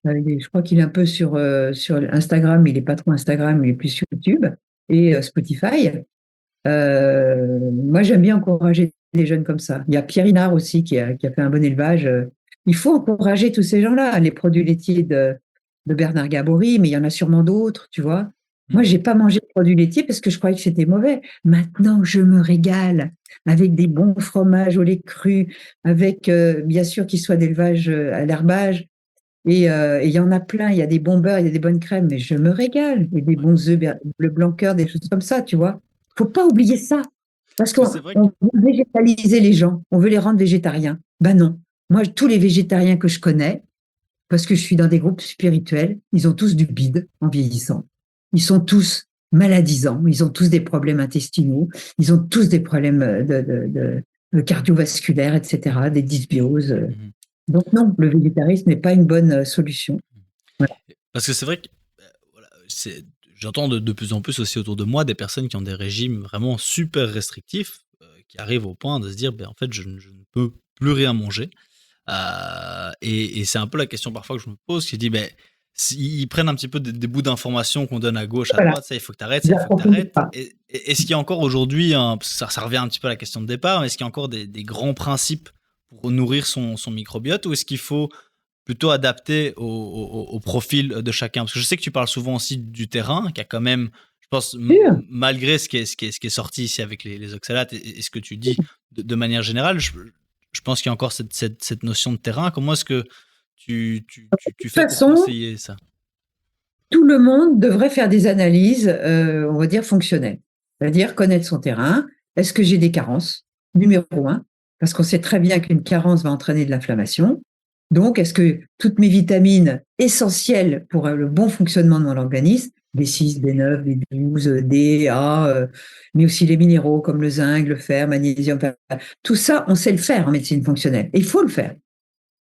Je crois qu'il est un peu sur Instagram, mais il n'est pas trop Instagram, il est plus sur YouTube et Spotify. Moi, j'aime bien encourager les jeunes comme ça. Il y a Pierre Hinard aussi qui a fait un bon élevage. Il faut encourager tous ces gens-là, les produits laitiers de Bernard Gabory, mais il y en a sûrement d'autres, tu vois. Moi, j'ai pas mangé de produits laitiers parce que je croyais que c'était mauvais. Maintenant, je me régale avec des bons fromages au lait cru, avec, bien sûr, qu'ils soient d'élevage à l'herbage, et il y en a plein, il y a des bons beurres, il y a des bonnes crèmes, mais je me régale. Il y a des bons œufs, le blanc cœur, des choses comme ça, tu vois. Faut pas oublier ça. Parce Parce que qu'on c'est vrai que on veut végétaliser les gens, on veut les rendre végétariens. Ben non. Moi, tous les végétariens que je connais, parce que je suis dans des groupes spirituels, ils ont tous du bide en vieillissant. Ils sont tous maladisants, ils ont tous des problèmes intestinaux, ils ont tous des problèmes de cardiovasculaires, etc., des dysbioses. Mhm. Donc non, le végétarisme n'est pas une bonne solution. Voilà. Parce que c'est vrai que voilà, j'entends de plus en plus aussi autour de moi des personnes qui ont des régimes vraiment super restrictifs, qui arrivent au point de se dire, ben, en fait, je ne peux plus rien manger. Et c'est un peu la question parfois que je me pose, qui dit, ben, ils prennent un petit peu des bouts d'informations qu'on donne à gauche, à Voilà, droite, ça il faut que tu arrêtes, ils ça il faut que tu n'approfondissent arrêtes. pas. Et est-ce qu'il y a encore aujourd'hui, ça revient un petit peu à la question de départ, mais est-ce qu'il y a encore des grands principes pour nourrir son microbiote, ou est-ce qu'il faut plutôt adapter au profil de chacun? Parce que je sais que tu parles souvent aussi du terrain, qui a quand même, je pense, Sûr. malgré ce qui est sorti ici avec les oxalates et ce que tu dis de manière générale, je pense qu'il y a encore cette notion de terrain. Comment est-ce que tu De toute fais pour façon, conseiller ça? tout le monde devrait faire des analyses, on va dire, fonctionnelles. C'est-à-dire connaître son terrain. Est-ce que j'ai des carences? Numéro un, parce qu'on sait très bien qu'une carence va entraîner de l'inflammation. Donc, est-ce que toutes mes vitamines essentielles pour le bon fonctionnement de mon organisme, B6, B9, B12, D, A, mais aussi les minéraux comme le zinc, le fer, magnésium, tout ça, on sait le faire en médecine fonctionnelle. Et il faut le faire.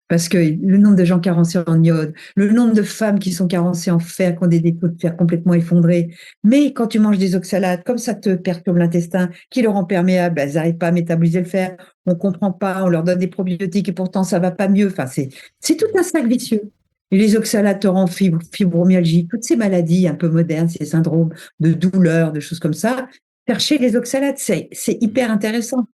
Parce que le nombre de gens carencés en iode, le nombre de femmes qui sont carencées en fer, qui ont des dépôts de fer complètement effondrés. Mais quand tu manges des oxalates, comme ça te perturbe l'intestin, qui le rend perméable, elles n'arrivent pas à métaboliser le fer, on ne comprend pas, on leur donne des probiotiques et pourtant ça ne va pas mieux. Enfin, c'est tout un cercle vicieux. Et les oxalates te rendent fibromyalgie, toutes ces maladies un peu modernes, ces syndromes de douleur, de choses comme ça. Chercher les oxalates, c'est hyper intéressant.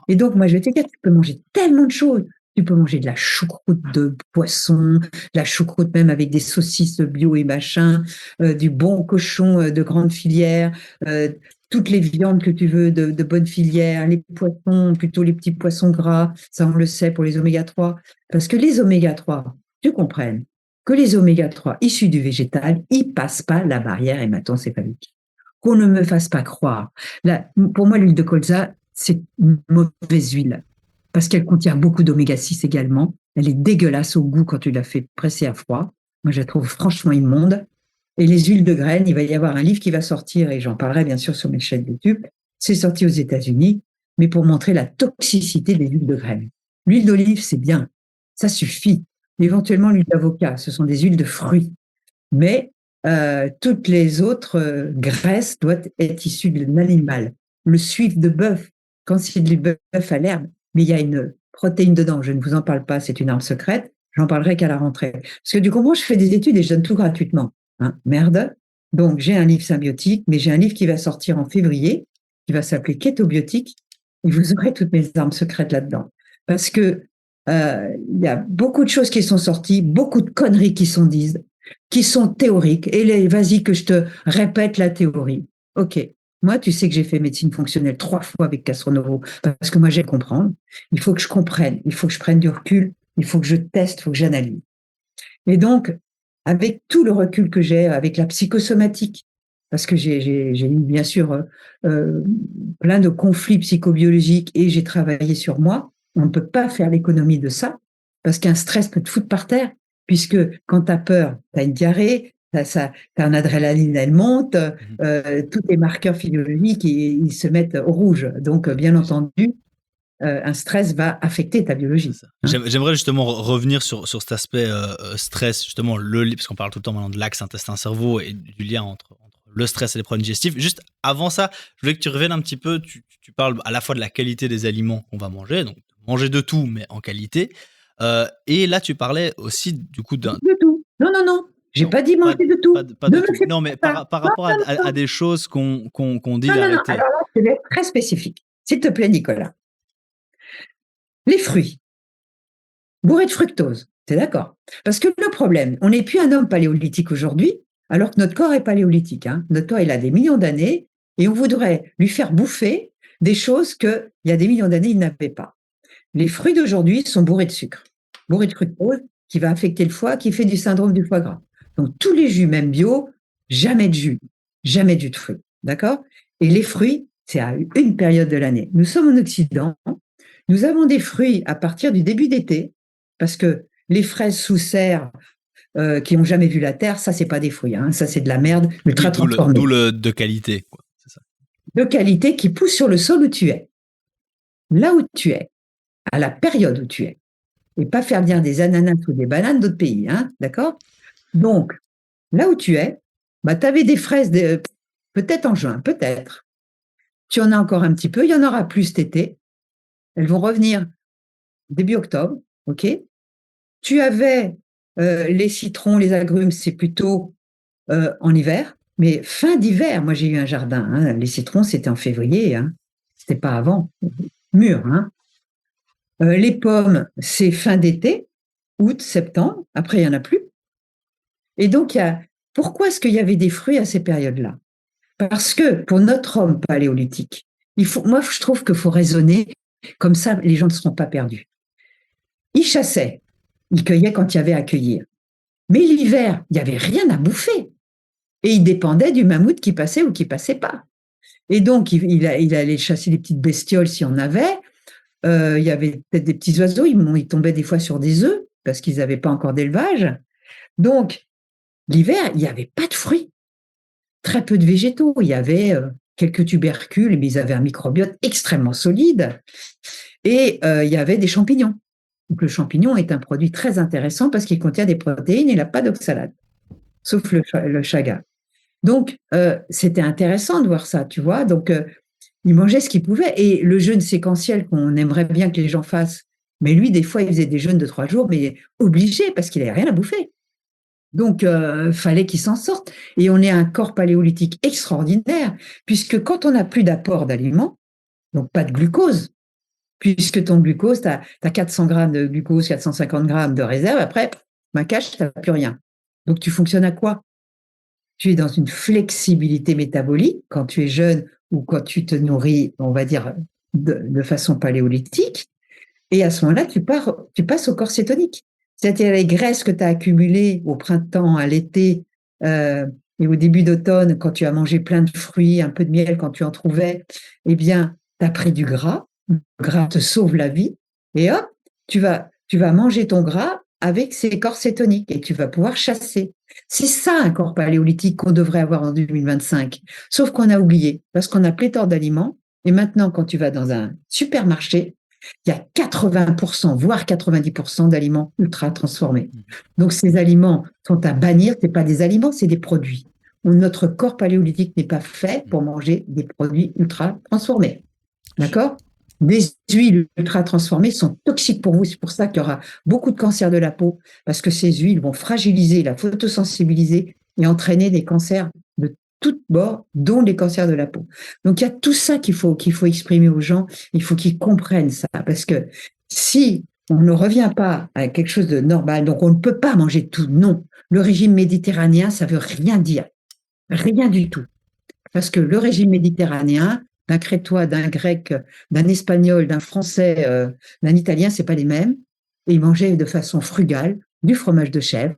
Et donc, moi, je vais te dire, tu peux manger tellement de choses. Tu peux manger de la choucroute de poisson, de la choucroute même avec des saucisses bio et machin, du bon cochon de grande filière, toutes les viandes que tu veux de bonne filière, les poissons, plutôt les petits poissons gras, ça on le sait pour les oméga 3. Parce que les oméga 3, tu comprennes que les oméga 3 issus du végétal, ils passent pas la barrière hémato-encéphalique. Qu'on ne me fasse pas croire. Là, pour moi, l'huile de colza, c'est une mauvaise huile parce qu'elle contient beaucoup d'oméga 6 également. Elle est dégueulasse au goût quand tu la fais presser à froid. Moi, je la trouve franchement immonde. Et les huiles de graines, il va y avoir un livre qui va sortir, et j'en parlerai bien sûr sur mes chaînes YouTube. C'est sorti aux États-Unis, mais pour montrer la toxicité des huiles de graines. L'huile d'olive, c'est bien, ça suffit. Éventuellement, l'huile d'avocat, ce sont des huiles de fruits. Mais toutes les autres graisses doivent être issues de l'animal. Le suif de bœuf, quand c'est du bœuf à l'herbe, mais il y a une protéine dedans, je ne vous en parle pas, c'est une arme secrète, j'en parlerai qu'à la rentrée. Parce que du coup, moi, je fais des études et je donne tout gratuitement. Hein, merde. Donc, j'ai un livre symbiotique, mais j'ai un livre qui va sortir en février, qui va s'appeler Kétobiotique, et vous aurez toutes mes armes secrètes là-dedans. Parce que il y a beaucoup de choses qui sont sorties, beaucoup de conneries qui sont théoriques. Et vas-y que je te répète la théorie. Ok. Moi, tu sais que j'ai fait médecine fonctionnelle 3 fois avec Castronovo, parce que moi, j'aime comprendre. Il faut que je comprenne, il faut que je prenne du recul, il faut que je teste, il faut que j'analyse. Et donc, avec tout le recul que j'ai, avec la psychosomatique, parce que j'ai eu bien sûr euh, plein de conflits psychobiologiques et j'ai travaillé sur moi, on ne peut pas faire l'économie de ça, parce qu'un stress peut te foutre par terre, puisque quand tu as peur, tu as une diarrhée, tu as un adrénaline, elle monte, tous tes marqueurs physiologiques, ils se mettent au rouge. Donc, bien entendu, un stress va affecter ta biologie. Hein. J'aimerais justement revenir sur cet aspect stress, justement, parce qu'on parle tout le temps maintenant de l'axe intestin-cerveau et du lien entre le stress et les problèmes digestifs. Juste avant ça, je voulais que tu reviennes un petit peu, tu parles à la fois de la qualité des aliments qu'on va manger, donc manger de tout, mais en qualité. Et là, tu parlais aussi du coup d'un... De tout. Non, non, non. J'ai pas dit manger de tout. Pas Ne de me tout. fais Non, mais pas ça. par Non, rapport non, non, à des choses qu'on dit non, non, non. d'arrêter. Alors là, je vais être très spécifique. S'il te plaît, Nicolas. Les fruits, bourrés de fructose. T'es d'accord? Parce que le problème, on n'est plus un homme paléolithique aujourd'hui, alors que notre corps est paléolithique. Hein. Notre corps, il a des millions d'années et on voudrait lui faire bouffer des choses qu'il y a des millions d'années, il n'avait pas. Les fruits d'aujourd'hui sont bourrés de sucre, bourrés de fructose, qui va affecter le foie, qui fait du syndrome du foie gras. Donc, tous les jus, même bio, jamais de jus de fruits. D'accord? Et les fruits, c'est à une période de l'année. Nous sommes en Occident, nous avons des fruits à partir du début d'été, parce que les fraises sous serre qui n'ont jamais vu la terre, ça, c'est pas des fruits, hein, ça, c'est de la merde ultra transformée. D'où le de qualité, quoi. C'est ça. De qualité qui pousse sur le sol où tu es. Là où tu es, à la période où tu es. Et pas faire bien des ananas ou des bananes d'autres pays, hein, d'accord? Donc, là où tu es, bah, tu avais des fraises peut-être en juin, peut-être. Tu en as encore un petit peu, il y en aura plus cet été. Elles vont revenir début octobre, ok? Tu avais Les citrons, les agrumes, c'est plutôt en hiver. Mais fin d'hiver, moi j'ai eu un jardin. Hein. Les citrons, c'était en février. Hein. C'était pas avant. Mûr. Hein. Les pommes, c'est fin d'été, août, septembre. Après, il n'y en a plus. Et donc, pourquoi est-ce qu'il y avait des fruits à ces périodes-là? Parce que pour notre homme paléolithique, moi je trouve qu'il faut raisonner comme ça, les gens ne seront pas perdus. Ils chassaient, ils cueillaient quand il y avait à cueillir. Mais l'hiver, il n'y avait rien à bouffer. Et il dépendait du mammouth qui passait ou qui passait pas. Et donc, il allait chasser des petites bestioles s'il y en avait. Il y avait peut-être des petits oiseaux, ils tombaient des fois sur des œufs parce qu'ils n'avaient pas encore d'élevage. Donc, l'hiver, il n'y avait pas de fruits, très peu de végétaux. Il y avait quelques tubercules, mais ils avaient un microbiote extrêmement solide. Et il y avait des champignons. Donc, le champignon est un produit très intéressant parce qu'il contient des protéines et il n'a pas d'oxalate, sauf le chaga. Donc, c'était intéressant de voir ça, tu vois. Donc, il mangeait ce qu'il pouvait. Et le jeûne séquentiel qu'on aimerait bien que les gens fassent, mais lui, des fois, il faisait des jeûnes de 3 jours, mais obligé parce qu'il n'avait rien à bouffer. Donc, fallait qu'il s'en sorte. Et on est un corps paléolithique extraordinaire, puisque quand on n'a plus d'apport d'aliments, donc pas de glucose, puisque ton glucose, tu as 400 grammes de glucose, 450 grammes de réserve, après, ma cache, tu n'as plus rien. Donc, tu fonctionnes à quoi? Tu es dans une flexibilité métabolique quand tu es jeune ou quand tu te nourris, on va dire, de façon paléolithique. Et à ce moment-là, tu passes au corps cétonique. C'est-à-dire les graisses que tu as accumulées au printemps, à l'été et au début d'automne, quand tu as mangé plein de fruits, un peu de miel quand tu en trouvais, eh bien, tu as pris du gras. Le gras te sauve la vie. Et hop, tu vas manger ton gras avec ces corps cétoniques et tu vas pouvoir chasser. C'est ça un corps paléolithique qu'on devrait avoir en 2025. Sauf qu'on a oublié parce qu'on a pléthore d'aliments. Et maintenant, quand tu vas dans un supermarché, il y a 80%, voire 90% d'aliments ultra transformés. Donc, ces aliments sont à bannir. Ce n'est pas des aliments, c'est des produits. Notre corps paléolithique n'est pas fait pour manger des produits ultra transformés. D'accord? Des huiles ultra transformées sont toxiques pour vous. C'est pour ça qu'il y aura beaucoup de cancers de la peau, parce que ces huiles vont fragiliser, la photosensibiliser et entraîner des cancers de toutes bords, dont les cancers de la peau. Donc il y a tout ça qu'il faut exprimer aux gens. Il faut qu'ils comprennent ça, parce que si on ne revient pas à quelque chose de normal, donc on ne peut pas manger tout. Non, le régime méditerranéen, ça veut rien dire, rien du tout, parce que le régime méditerranéen, d'un crétois, d'un grec, d'un espagnol, d'un français, d'un italien, c'est pas les mêmes. Et ils mangeaient de façon frugale du fromage de chèvre,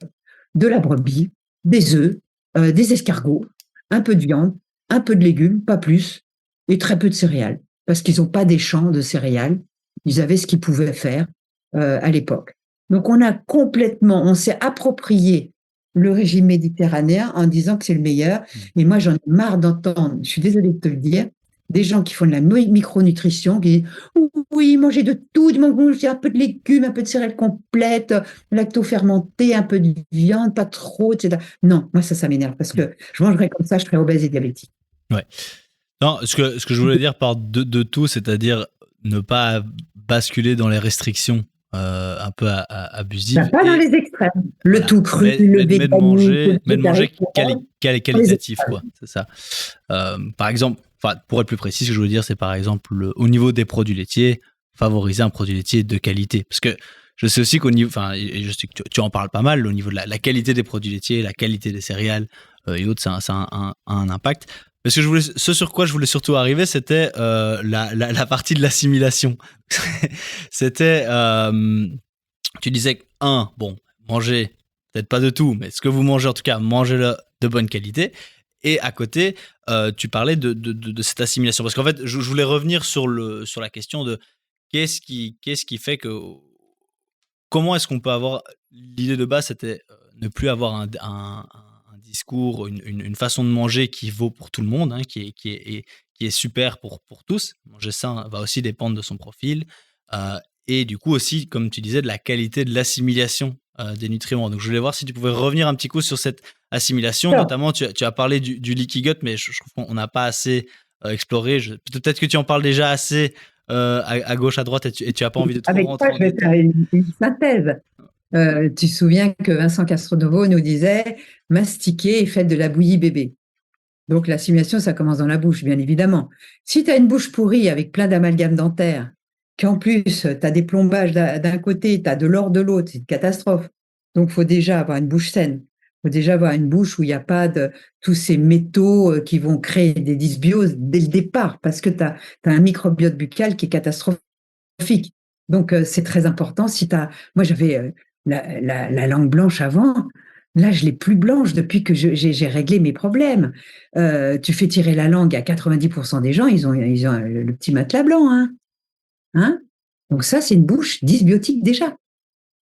de la brebis, des œufs, des escargots, un peu de viande, un peu de légumes, pas plus, et très peu de céréales, parce qu'ils n'ont pas des champs de céréales. Ils avaient ce qu'ils pouvaient faire à l'époque. Donc on s'est approprié le régime méditerranéen en disant que c'est le meilleur. Et moi, j'en ai marre d'entendre, je suis désolée de te le dire, des gens qui font de la micronutrition, qui disent oui, manger de tout, manger un peu de légumes, un peu de céréales complètes, lacto-fermenté, un peu de viande, pas trop, etc. Non, moi ça m'énerve parce que je mangerais comme ça, je serais obèse et diabétique. Ouais. Non, ce que je voulais dire par de tout, c'est-à-dire ne pas basculer dans les restrictions un peu abusives. Pas dans les extrêmes. Le voilà. Tout cru, le véganisme. Mais de manger qualitatif, quoi. C'est ça. Par exemple, pour être plus précis, ce que je veux dire, c'est par exemple, au niveau des produits laitiers, favoriser un produit laitier de qualité. Parce que je sais aussi qu'au niveau, je sais que tu en parles pas mal, au niveau de la qualité des produits laitiers, la qualité des céréales et autres, ça a un impact. Parce que ce sur quoi je voulais surtout arriver, c'était la partie de l'assimilation. C'était, tu disais que, manger, peut-être pas de tout, mais ce que vous mangez, en tout cas, mangez-le de bonne qualité. Et à côté, tu parlais de cette assimilation. Parce qu'en fait, je voulais revenir sur la question de qu'est-ce qui fait que... Comment est-ce qu'on peut avoir... L'idée de base, c'était ne plus avoir un discours, une façon de manger qui vaut pour tout le monde, hein, qui est super pour tous. Manger sain va aussi dépendre de son profil. Et du coup aussi, comme tu disais, de la qualité de l'assimilation des nutriments. Donc, je voulais voir si tu pouvais revenir un petit coup sur cette assimilation. Notamment, tu as parlé du leaky gut, mais je trouve qu'on n'a pas assez exploré. Peut-être que tu en parles déjà assez à gauche, à droite, et tu n'as pas envie de trop rentrer. Avec ça, je vais faire une synthèse. Tu te souviens que Vincent Castronovo nous disait mastiquer et faites de la bouillie bébé. Donc l'assimilation, ça commence dans la bouche, bien évidemment. Si tu as une bouche pourrie avec plein d'amalgames dentaires, qu'en plus tu as des plombages d'un côté, tu as de l'or de l'autre, c'est une catastrophe. Donc il faut déjà avoir une bouche saine. Il faut déjà avoir une bouche où il n'y a pas de tous ces métaux qui vont créer des dysbioses dès le départ, parce que tu as un microbiote buccal qui est catastrophique. Donc, c'est très important. Moi, j'avais la langue blanche avant. Là, je l'ai plus blanche depuis que j'ai réglé mes problèmes. Tu fais tirer la langue à 90% des gens, ils ont le petit matelas blanc, hein. Hein. Donc ça, c'est une bouche dysbiotique déjà.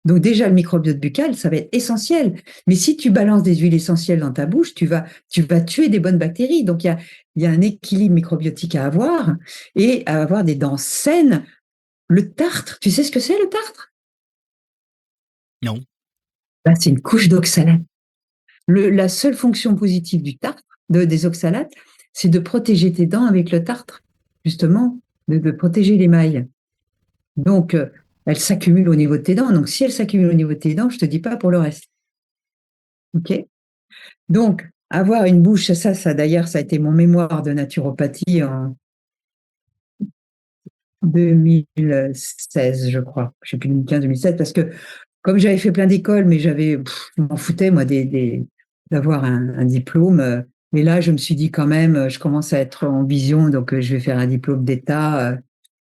Donc déjà, le microbiote buccal, ça va être essentiel. Mais si tu balances des huiles essentielles dans ta bouche, tu vas tuer des bonnes bactéries. Donc il y a un équilibre microbiotique à avoir et à avoir des dents saines. Le tartre, tu sais ce que c'est le tartre? Non. Ben, c'est une couche d'oxalate. La seule fonction positive du tartre, des oxalates, c'est de protéger tes dents avec le tartre, justement, de protéger l'émail. Donc, elle s'accumule au niveau de tes dents. Donc, si elle s'accumule au niveau de tes dents, je ne te dis pas pour le reste. OK? Donc, avoir une bouche, ça d'ailleurs, ça a été mon mémoire de naturopathie en 2016, je crois. Je ne sais plus, 2015, 2016, parce que comme j'avais fait plein d'écoles, mais je m'en foutais, moi, d'avoir un diplôme. Mais là, je me suis dit quand même, je commence à être en vision, donc je vais faire un diplôme d'État.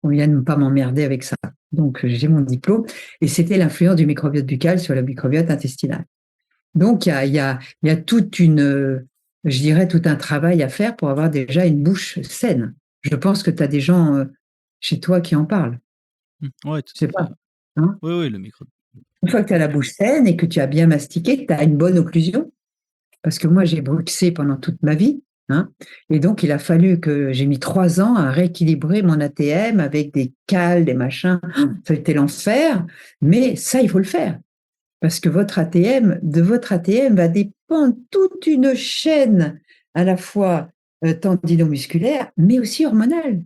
On vient de ne pas m'emmerder avec ça. Donc, j'ai mon diplôme. Et c'était l'influence du microbiote buccal sur le microbiote intestinal. Donc, il y a toute je dirais, tout un travail à faire pour avoir déjà une bouche saine. Je pense que tu as des gens chez toi qui en parlent. Ouais, tout Je sais à fait. pas. Hein. Oui, oui, le micro. Une fois que tu as la bouche saine et que tu as bien mastiqué, tu as une bonne occlusion. Parce que moi, j'ai bruxé pendant toute ma vie. Hein, et donc, il a fallu que j'ai mis 3 ans à rééquilibrer mon ATM avec des cales, des machins. Ça a été l'enfer. Mais ça, il faut le faire. Parce que de votre ATM va dépendre toute une chaîne à la fois tendinomusculaire, mais aussi hormonale.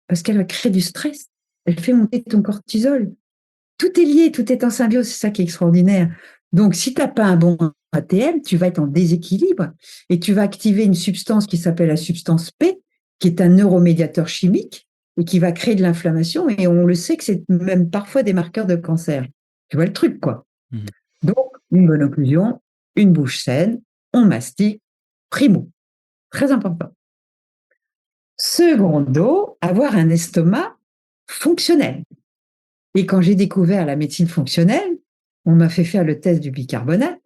Parce qu'elle va créer du stress. Elle fait monter ton cortisol. Tout est lié, tout est en symbiose, c'est ça qui est extraordinaire. Donc, si tu n'as pas un bon ATM, tu vas être en déséquilibre et tu vas activer une substance qui s'appelle la substance P, qui est un neuromédiateur chimique et qui va créer de l'inflammation. Et on le sait que c'est même parfois des marqueurs de cancer. Tu vois le truc, quoi. Mhm. Donc, une bonne occlusion, une bouche saine, on mastique, primo. Très important. Secondo, avoir un estomac fonctionnel. Et quand j'ai découvert la médecine fonctionnelle, on m'a fait faire le test du bicarbonate,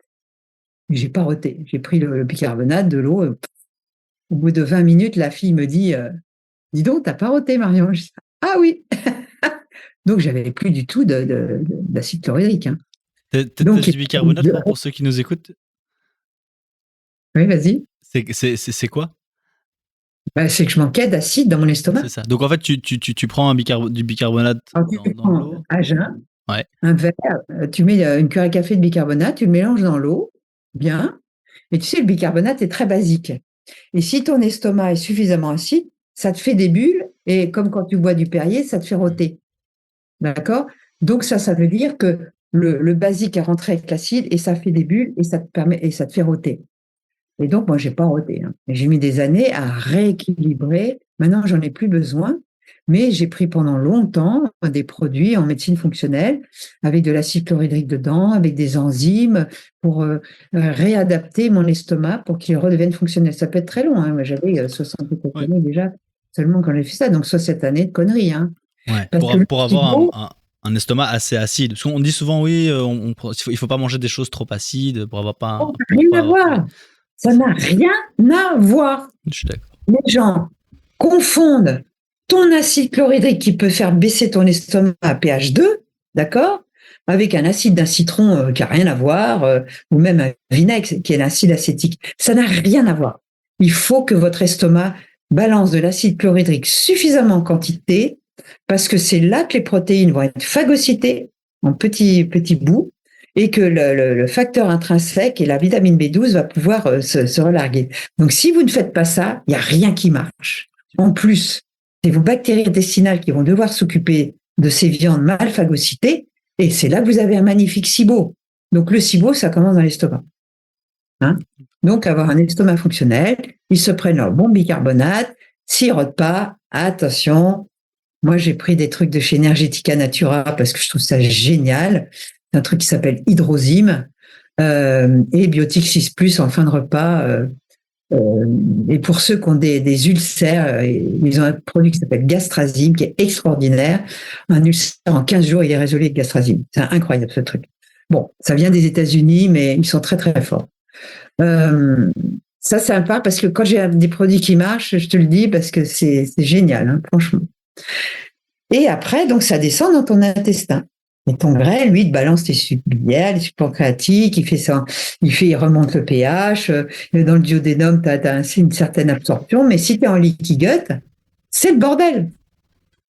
mais j'ai pas roté. J'ai pris le bicarbonate, de l'eau. Au bout de 20 minutes, la fille me dit dis donc, t'as pas roté, Marion. Je dis, ah oui. Donc, j'avais plus du tout d'acide chlorhydrique. Hein. Donc, Du bicarbonate pour ceux qui nous écoutent. Oui, vas-y. C'est quoi? Bah, c'est que je manquais d'acide dans mon estomac. C'est ça. Donc en fait, tu prends du bicarbonate dans l'eau. À jeun, Ouais. un verre, tu mets une cuillère à café de bicarbonate, tu le mélanges dans l'eau, bien. Et tu sais, le bicarbonate est très basique. Et si ton estomac est suffisamment acide, ça te fait des bulles, et comme quand tu bois du Perrier, ça te fait roter. D'accord? Donc ça veut dire que le basique est rentré avec l'acide et ça fait des bulles et ça te fait roter. Et donc, moi, j'ai pas roté. Hein. J'ai mis des années à rééquilibrer. Maintenant, j'en ai plus besoin. Mais j'ai pris pendant longtemps des produits en médecine fonctionnelle avec de l'acide chlorhydrique dedans, avec des enzymes pour réadapter mon estomac pour qu'il redevienne fonctionnel. Ça peut être très long. Hein. Moi, j'avais 60 années déjà seulement quand j'ai fait ça. Donc, soit cette année de conneries. Hein. Ouais. Pour avoir un estomac assez acide. Parce qu'on dit souvent, oui, il faut pas manger des choses trop acides pour avoir pas un. Rien à voir. Ça n'a rien à voir. Je suis d'accord. Les gens confondent ton acide chlorhydrique qui peut faire baisser ton estomac à pH 2, d'accord, avec un acide d'un citron qui n'a rien à voir, ou même un vinaigre qui est l'acide acétique. Ça n'a rien à voir. Il faut que votre estomac balance de l'acide chlorhydrique suffisamment en quantité, parce que c'est là que les protéines vont être phagocytées en petits bouts, et que le facteur intrinsèque et la vitamine B12 va pouvoir se relarguer. Donc, si vous ne faites pas ça, il n'y a rien qui marche. En plus, c'est vos bactéries intestinales qui vont devoir s'occuper de ces viandes mal phagocytées, et c'est là que vous avez un magnifique SIBO. Donc le SIBO, ça commence dans l'estomac. Hein. Donc avoir un estomac fonctionnel, ils se prennent leur bon bicarbonate, s'ils rotent pas, attention. Moi, j'ai pris des trucs de chez Energetica Natura parce que je trouve ça génial. C'est un truc qui s'appelle Hydrozyme et Biotique 6+ en fin de repas. Et pour ceux qui ont des ulcères, ils ont un produit qui s'appelle Gastrazime, qui est extraordinaire. Un ulcère en 15 jours, il est résolu avec Gastrazime. C'est incroyable ce truc. Bon, ça vient des États-Unis, mais ils sont très très forts. Ça, c'est sympa parce que quand j'ai des produits qui marchent, je te le dis parce que c'est génial, hein, franchement. Et après, donc, ça descend dans ton intestin. Et ton grêle, lui, te balance tes sucs biliaires, les sucs pancréatiques, il fait ça, il remonte le pH. Dans le duodénum, tu as une certaine absorption, mais si tu es en leaky gut, c'est le bordel.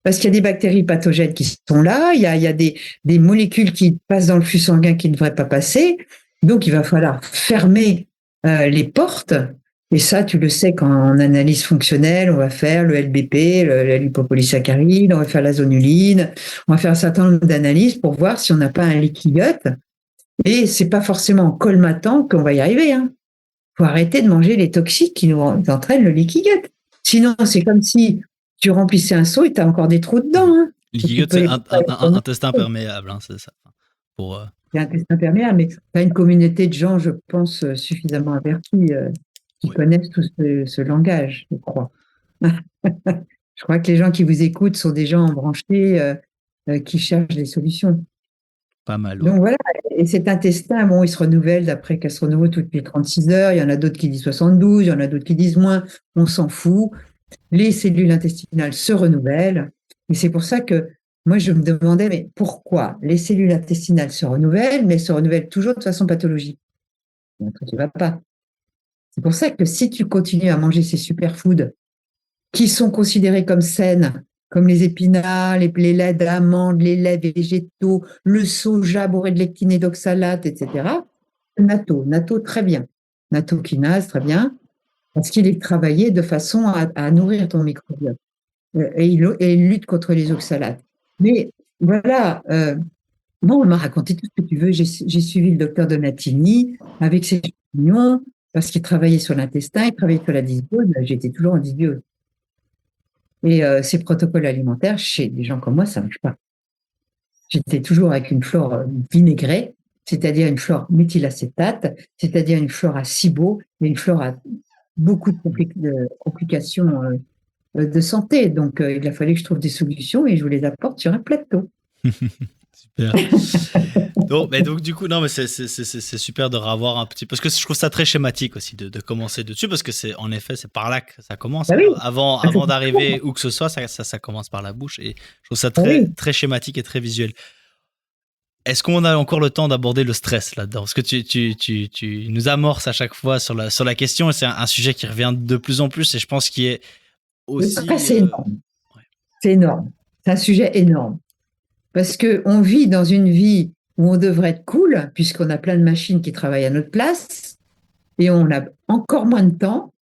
Parce qu'il y a des bactéries pathogènes qui sont là, il y a des molécules qui passent dans le flux sanguin qui ne devraient pas passer. Donc, il va falloir fermer les portes. Et ça, tu le sais, quand en analyse fonctionnelle, on va faire le LBP, la lipopolysaccharide, on va faire la zonuline, on va faire un certain nombre d'analyses pour voir si on n'a pas un leaky gut. Et c'est pas forcément en colmatant qu'on va y arriver. Il faut arrêter de manger les toxiques qui nous entraînent le leaky gut. Sinon, c'est comme si tu remplissais un seau et tu as encore des trous dedans. Leaky gut, c'est un intestin perméable, hein, c'est ça. C'est un intestin perméable, mais tu as une communauté de gens, je pense, suffisamment avertis qui connaissent tout ce langage, je crois. Je crois que les gens qui vous écoutent sont des gens branchés qui cherchent des solutions. Pas mal. Donc voilà, et cet intestin, bon, il se renouvelle d'après qu'elle se renouvelle toutes les 36 heures. Il y en a d'autres qui disent 72, il y en a d'autres qui disent moins. On s'en fout. Les cellules intestinales se renouvellent. Et c'est pour ça que moi, je me demandais, mais pourquoi les cellules intestinales se renouvellent, mais se renouvellent toujours de façon pathologique? Il y a un truc qui ne va pas. C'est pour ça que si tu continues à manger ces superfoods qui sont considérés comme saines, comme les épinards, les laits d'amandes, les laits végétaux, le soja bourré de lectine et d'oxalate, etc. Natto, très bien. Nattokinase, très bien, parce qu'il est travaillé de façon à nourrir ton microbiote. Et il lutte contre les oxalates. Mais voilà, bon, on m'a raconté tout ce que tu veux. J'ai suivi le docteur Donatini avec ses champignons, parce qu'il travaillait sur l'intestin, il travaillait sur la dysbiose. J'étais toujours en dysbiose. Et ces protocoles alimentaires, chez des gens comme moi, ça ne marche pas. J'étais toujours avec une flore vinaigrée, c'est-à-dire une flore méthylacétate, c'est-à-dire une flore à SIBO, et une flore à beaucoup de complications de santé. Donc, il a fallu que je trouve des solutions et je vous les apporte sur un plateau. Super. donc du coup, non, mais c'est super de revoir un petit, parce que je trouve ça très schématique aussi de commencer dessus, parce que en effet, c'est par là que ça commence. Ah oui. Avant d'arriver où que ce soit, ça commence par la bouche, et je trouve ça très schématique et très visuel. Est-ce qu'on a encore le temps d'aborder le stress là-dedans? Parce que tu nous amorces à chaque fois sur la question, et c'est un sujet qui revient de plus en plus, et je pense qu'il est aussi... C'est énorme. C'est énorme. C'est un sujet énorme. Parce qu'on vit dans une vie où on devrait être cool, puisqu'on a plein de machines qui travaillent à notre place, et on a encore moins de temps,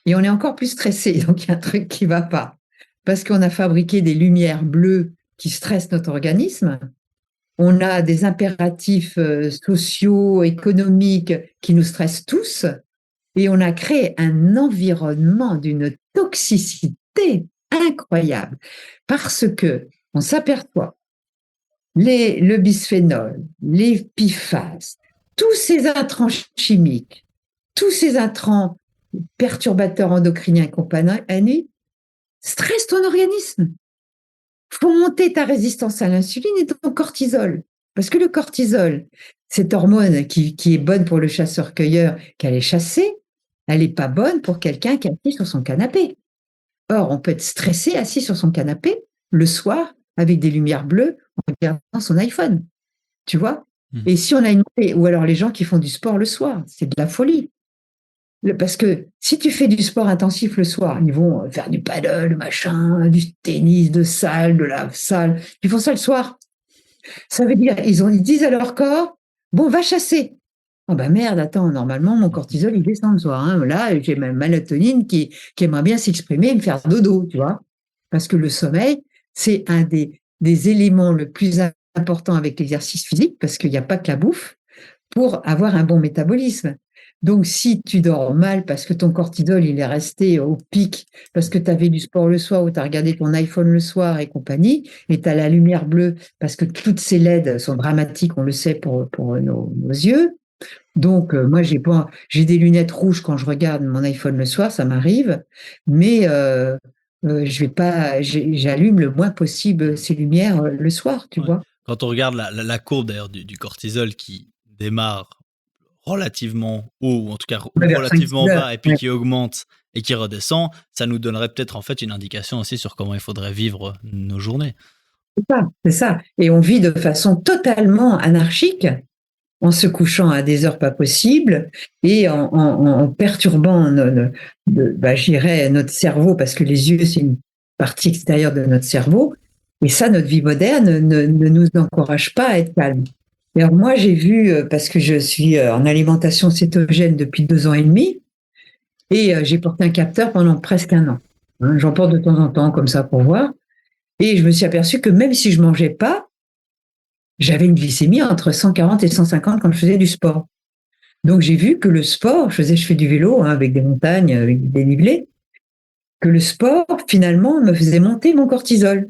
et on est encore plus stressé. Donc, il y a un truc qui ne va pas. Parce qu'on a fabriqué des lumières bleues qui stressent notre organisme. On a des impératifs sociaux, économiques qui nous stressent tous. Et on a créé un environnement d'une toxicité incroyable. Parce que on s'aperçoit le bisphénol, les PFAS, tous ces intrants chimiques, tous ces intrants perturbateurs endocriniens et compagnie, stressent ton organisme. Font monter ta résistance à l'insuline et ton cortisol. Parce que le cortisol, cette hormone qui est bonne pour le chasseur-cueilleur, qui allait chasser, elle n'est pas bonne pour quelqu'un qui est assis sur son canapé. Or, on peut être stressé assis sur son canapé le soir avec des lumières bleues en regardant son iPhone. Tu vois? Et si on a ou alors les gens qui font du sport le soir, c'est de la folie. Parce que si tu fais du sport intensif le soir, ils vont faire du paddle, machin, du tennis, de la salle. Ils font ça le soir. Ça veut dire, ils disent à leur corps, bon, va chasser. Oh ben merde, attends, normalement, mon cortisol, il descend le soir. Hein. Là, j'ai ma mélatonine qui aimerait bien s'exprimer et me faire dodo, tu vois. Parce que le sommeil, c'est un des éléments le plus important avec l'exercice physique, parce qu'il n'y a pas que la bouffe. pour avoir un bon métabolisme. Donc, si tu dors mal parce que ton cortisol, il est resté au pic, parce que tu as fait du sport le soir ou tu as regardé ton iPhone le soir et compagnie, et tu as la lumière bleue, parce que toutes ces LED sont dramatiques, on le sait, pour nos yeux. Donc, moi, j'ai des lunettes rouges quand je regarde mon iPhone le soir, ça m'arrive, mais je vais pas, j'allume le moins possible ces lumières le soir, tu Ouais. vois. Quand on regarde la courbe d'ailleurs du cortisol qui démarre relativement haut, ou en tout cas Vers 5-6 relativement heures. bas, et puis Ouais. qui augmente et qui redescend, ça nous donnerait peut-être en fait une indication aussi sur comment il faudrait vivre nos journées. C'est ça. Et on vit de façon totalement anarchique, en se couchant à des heures pas possibles et en perturbant je dirais, notre cerveau, parce que les yeux, c'est une partie extérieure de notre cerveau. Et ça, notre vie moderne ne nous encourage pas à être calme. Alors moi, j'ai vu, parce que je suis en alimentation cétogène depuis 2 ans et demi, et j'ai porté un capteur pendant presque un an. Hein, j'en porte de temps en temps comme ça pour voir. Et je me suis aperçue que même si je mangeais pas, j'avais une glycémie entre 140 et 150 quand je faisais du sport. Donc j'ai vu que le sport, je fais du vélo avec des montagnes, avec des dénivelés, que le sport finalement me faisait monter mon cortisol.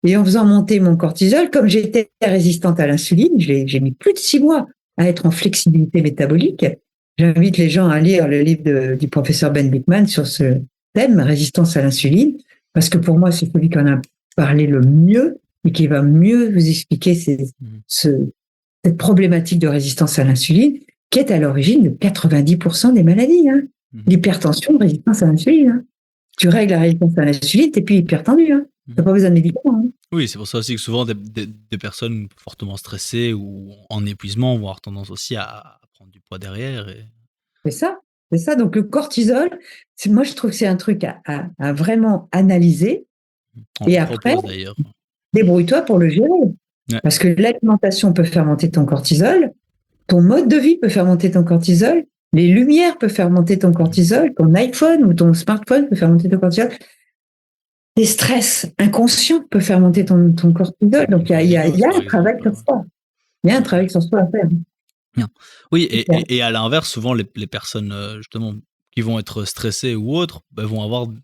Et en faisant monter mon cortisol, comme j'étais résistante à l'insuline, j'ai mis plus de 6 mois à être en flexibilité métabolique. J'invite les gens à lire le livre du professeur Ben Bikman sur ce thème, résistance à l'insuline, parce que pour moi, c'est celui qui en a parlé le mieux et qui va mieux vous expliquer cette problématique de résistance à l'insuline, qui est à l'origine de 90% des maladies. Hein. L'hypertension, résistance à l'insuline. Hein. Tu règles la résistance à l'insuline, t'es plus hyper tendu. Hein. T'as pas besoin de médicaments. Hein. Oui, c'est pour ça aussi que souvent des personnes fortement stressées ou en épuisement vont avoir tendance aussi à prendre du poids derrière. C'est ça. C'est ça. Donc le cortisol, moi je trouve que c'est un truc à vraiment analyser. On Et le après, propose d'ailleurs. débrouille-toi pour le gérer. Ouais. Parce que l'alimentation peut faire monter ton cortisol, ton mode de vie peut faire monter ton cortisol, les lumières peuvent faire monter ton cortisol, ton iPhone ou ton smartphone peut faire monter ton cortisol. Les stress inconscients peuvent faire monter ton cortisol. Donc il y a un travail sur soi. Il y a un travail sur soi à faire. Bien. Oui, et à l'inverse, souvent les personnes justement qui vont être stressées ou autres vont avoir des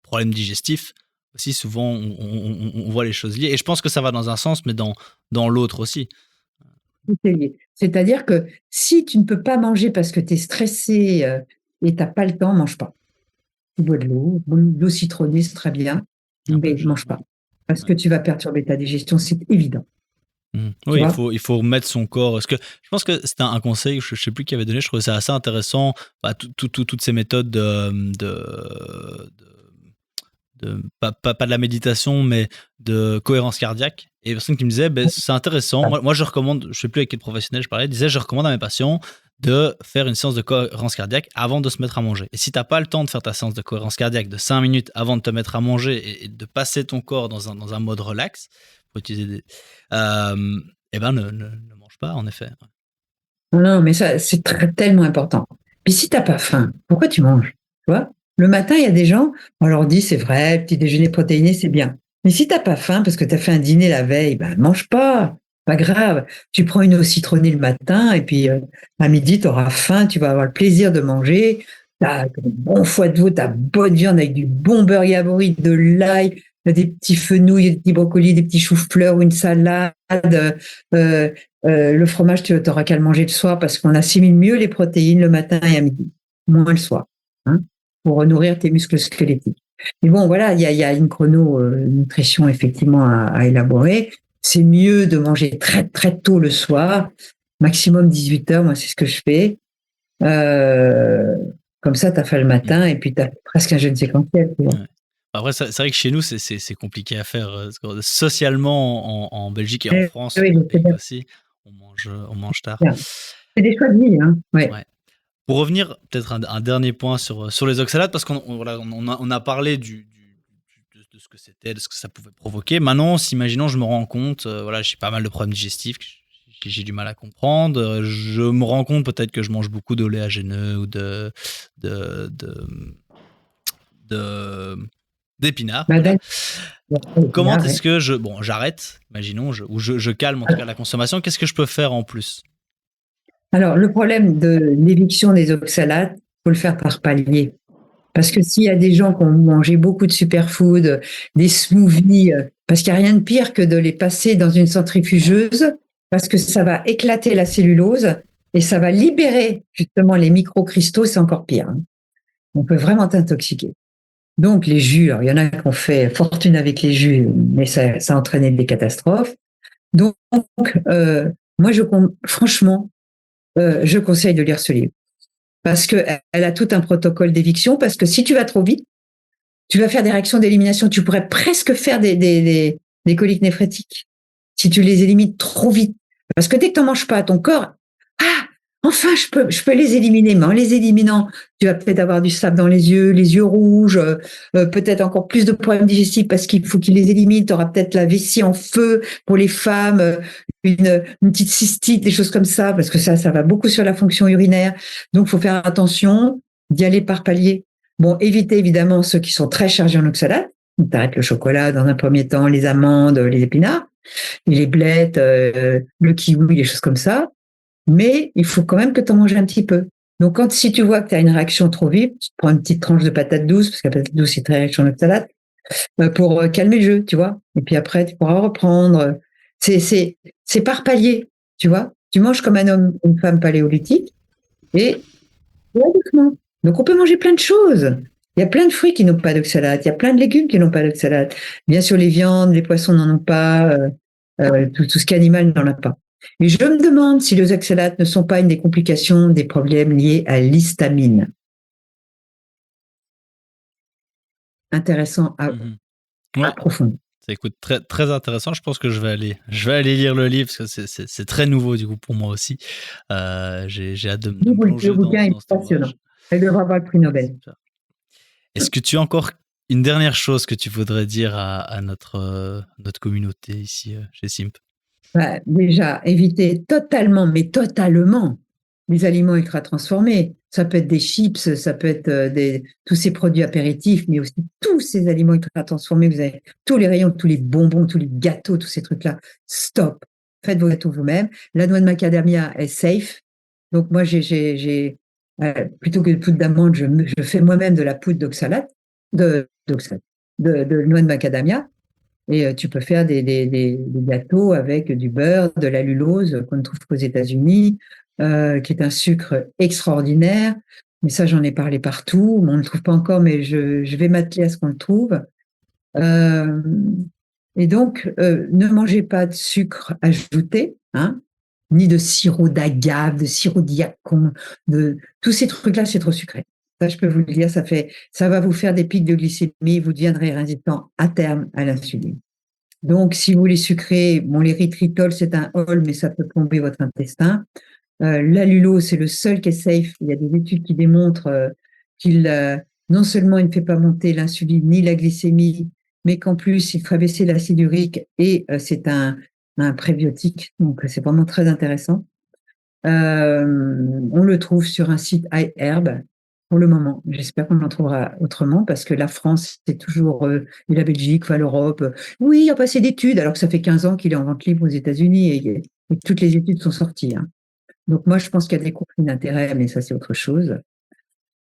problèmes digestifs. Aussi, souvent, on voit les choses liées. Et je pense que ça va dans un sens, mais dans l'autre aussi. C'est-à-dire que si tu ne peux pas manger parce que tu es stressé et tu n'as pas le temps, mange pas. Tu bois de l'eau citronnée, c'est très bien, mais ne mange pas. Parce que tu vas perturber ta digestion, c'est évident. Oui, il faut mettre son corps. Parce que je pense que c'était un conseil, je ne sais plus qui avait donné, je trouvais ça assez intéressant, toutes ces méthodes pas de la méditation, mais de cohérence cardiaque. Et personne qui me disait, c'est intéressant. Moi, je recommande, je ne sais plus avec quel professionnel je parlais, disait, je recommande à mes patients de faire une séance de cohérence cardiaque avant de se mettre à manger. Et si tu n'as pas le temps de faire ta séance de cohérence cardiaque de 5 minutes avant de te mettre à manger et de passer ton corps dans un mode relax, pour utiliser des... ne mange pas, en effet. Non, mais ça, c'est tellement important. Puis si tu n'as pas faim, pourquoi tu manges? Tu vois? Le matin, il y a des gens, on leur dit, c'est vrai, petit déjeuner protéiné, c'est bien. Mais si tu n'as pas faim parce que tu as fait un dîner la veille, mange pas. Pas grave. Tu prends une eau citronnée le matin et puis à midi, tu auras faim, tu vas avoir le plaisir de manger. Tu as un bon foie de veau, ta bonne viande avec du bon beurre yaourt, de l'ail, des petits fenouils, des petits brocolis, des petits choux-fleurs, une salade. Le fromage, tu n'auras qu'à le manger le soir parce qu'on assimile mieux les protéines le matin et à midi, moins le soir, hein, pour nourrir tes muscles squelettiques. Mais bon, voilà, il y a une chrono-nutrition effectivement à élaborer. C'est mieux de manger très, très tôt le soir, maximum 18 heures, moi c'est ce que je fais. Comme ça, tu as fait le matin et puis tu as presque un jeûne séquentiel. Tu vois. Ouais. Après, c'est vrai que chez nous, c'est compliqué à faire. Socialement, en Belgique et en France, oui, aussi, on mange tard. C'est des choix de vie. Hein. Ouais. Pour revenir, peut-être un dernier point sur les oxalates, parce qu'on a parlé de ce que c'était, de ce que ça pouvait provoquer. Maintenant, imaginons, je me rends compte, j'ai pas mal de problèmes digestifs que j'ai du mal à comprendre. Je me rends compte peut-être que je mange beaucoup d'oléagineux ou d'épinards. Comment est-ce que j'arrête, imaginons, ou je calme en tout cas la consommation. Qu'est-ce que je peux faire en plus? Alors, le problème de l'éviction des oxalates, il faut le faire par palier. Parce que s'il y a des gens qui ont mangé beaucoup de superfood, des smoothies, parce qu'il n'y a rien de pire que de les passer dans une centrifugeuse, parce que ça va éclater la cellulose et ça va libérer justement les microcristaux, c'est encore pire. Hein. On peut vraiment t'intoxiquer. Donc les jus, alors, il y en a qui ont fait fortune avec les jus, mais ça a entraîné des catastrophes. Donc, moi, franchement, je conseille de lire ce livre. Parce qu'elle a tout un protocole d'éviction, parce que si tu vas trop vite, tu vas faire des réactions d'élimination. Tu pourrais presque faire des coliques néphrétiques si tu les élimines trop vite. Parce que dès que tu n'en manges pas, ton corps, ah, enfin, je peux les éliminer. Mais en les éliminant, tu vas peut-être avoir du sable dans les yeux rouges, peut-être encore plus de problèmes digestifs parce qu'il faut qu'ils les éliminent. Tu auras peut-être la vessie en feu pour les femmes, une petite cystite, des choses comme ça, parce que ça va beaucoup sur la fonction urinaire. Donc, il faut faire attention d'y aller par palier. Bon, évitez évidemment ceux qui sont très chargés en oxalate. Tu arrêtes le chocolat dans un premier temps, les amandes, les épinards, les blettes, le kiwi, les choses comme ça. Mais il faut quand même que tu en manges un petit peu. Donc, si tu vois que tu as une réaction trop vive, tu te prends une petite tranche de patate douce, parce que la patate douce est très riche en oxalate, pour calmer le jeu, tu vois. Et puis après, tu pourras reprendre. C'est par palier, tu vois. Tu manges comme un homme, une femme paléolithique, et doucement. Donc, on peut manger plein de choses. Il y a plein de fruits qui n'ont pas d'oxalate. Il y a plein de légumes qui n'ont pas d'oxalate. Bien sûr, les viandes, les poissons n'en ont pas. Tout ce qui est animal n'en a pas. Et je me demande si les oxalates ne sont pas une des complications des problèmes liés à l'histamine. Intéressant à approfondir. Ça écoute très, très intéressant. Je pense que je vais aller lire le livre parce que c'est très nouveau du coup pour moi aussi. J'ai hâte de me plonger le bouquin est passionnant. Elle devra avoir le prix Nobel. Est-ce que tu as encore une dernière chose que tu voudrais dire à notre communauté ici chez Simp? Déjà, éviter totalement, mais totalement, les aliments ultra transformés. Ça peut être des chips, ça peut être tous ces produits apéritifs, mais aussi tous ces aliments ultra transformés. Vous avez tous les rayons, tous les bonbons, tous les gâteaux, tous ces trucs-là. Stop. Faites vos gâteaux vous-même. La noix de macadamia est safe. Donc moi, plutôt que de poudre d'amande, je fais moi-même de la poudre d'oxalate, de noix de macadamia. Et tu peux faire des gâteaux avec du beurre, de la lulose qu'on ne trouve qu'aux États-Unis, qui est un sucre extraordinaire. Mais ça, j'en ai parlé partout. On ne le trouve pas encore, mais je vais m'atteler à ce qu'on le trouve. Et donc, ne mangez pas de sucre ajouté, hein, ni de sirop d'agave, de sirop d'yacon, tous ces trucs-là, c'est trop sucré. Ça, je peux vous le dire, ça va vous faire des pics de glycémie, vous deviendrez résistant à terme à l'insuline. Donc, si vous voulez sucrer, bon, l'érythritol, c'est un hall, mais ça peut plomber votre intestin. L'allulose, c'est le seul qui est safe. Il y a des études qui démontrent qu'il non seulement il ne fait pas monter l'insuline ni la glycémie, mais qu'en plus, il fait baisser l'acide urique et c'est un prébiotique. Donc, c'est vraiment très intéressant. On le trouve sur un site iHerb pour le moment. J'espère qu'on en trouvera autrement parce que la France, c'est toujours, et la Belgique, enfin l'Europe. Oui, il n'y a pas assez d'études, alors que ça fait 15 ans qu'il est en vente libre aux États-Unis et toutes les études sont sorties. Hein. Donc moi, je pense qu'il y a des conflits d'intérêts, mais ça, c'est autre chose.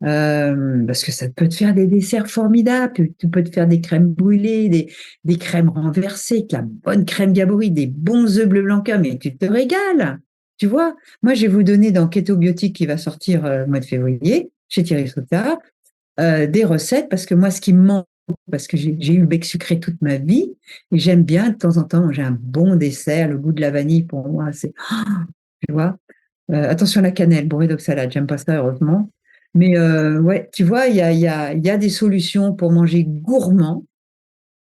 Parce que ça peut te faire des desserts formidables, tu peux te faire des crèmes brûlées, des crèmes renversées, de la bonne crème Gabori, des bons œufs bleu blanca, mais tu te régales. Tu vois, moi, je vais vous donner dans Keto Biotique qui va sortir au mois de février, chez Thierry Soutard, des recettes, parce que moi, ce qui me manque, parce que j'ai eu le bec sucré toute ma vie, et j'aime bien de temps en temps manger un bon dessert, le goût de la vanille, pour moi, c'est, tu vois. Attention à la cannelle, bourrée d'oxalate, j'aime pas ça, heureusement. Mais ouais, tu vois, il y a des solutions pour manger gourmand,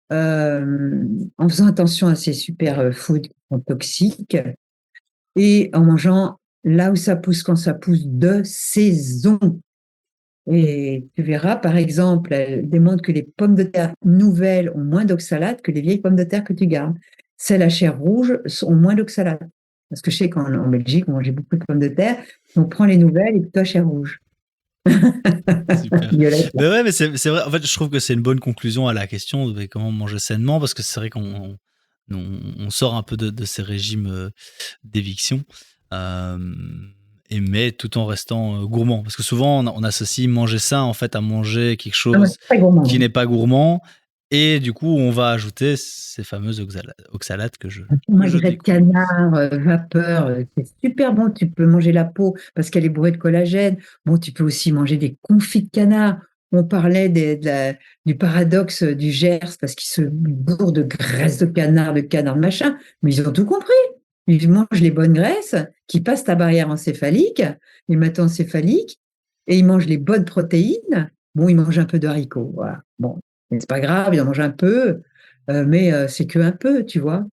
en faisant attention à ces superfoods qui sont toxiques, et en mangeant là où ça pousse, quand ça pousse, de saison. Et tu verras, par exemple, elle démontre que les pommes de terre nouvelles ont moins d'oxalate que les vieilles pommes de terre que tu gardes. Celles à chair rouge ont moins d'oxalate. Parce que je sais qu'en Belgique, on mangeait beaucoup de pommes de terre. Donc, prends les nouvelles et plutôt à chair rouge. Super. Mais ouais, mais c'est vrai. En fait, je trouve que c'est une bonne conclusion à la question de comment manger sainement, parce que c'est vrai qu'on sort un peu de ces régimes d'éviction. mais tout en restant gourmand. Parce que souvent, on associe manger sain en fait à manger quelque Ah ouais, chose c'est très gourmand. qui n'est pas gourmand. Et du coup, on va ajouter ces fameuses oxalates que je Magret de découvre. canard, vapeur, c'est super bon. Tu peux manger la peau parce qu'elle est bourrée de collagène. Bon, tu peux aussi manger des confits de canard. On parlait du paradoxe du Gers parce qu'ils se bourrent de graisse de canard, de machin. Mais ils ont tout compris. Ils mangent les bonnes graisses qui passent ta barrière encéphalique, hémato-encéphalique, et ils mangent les bonnes protéines. Bon, ils mangent un peu de haricots. Voilà. Bon, mais c'est pas grave, ils en mangent un peu, mais c'est que un peu, tu vois.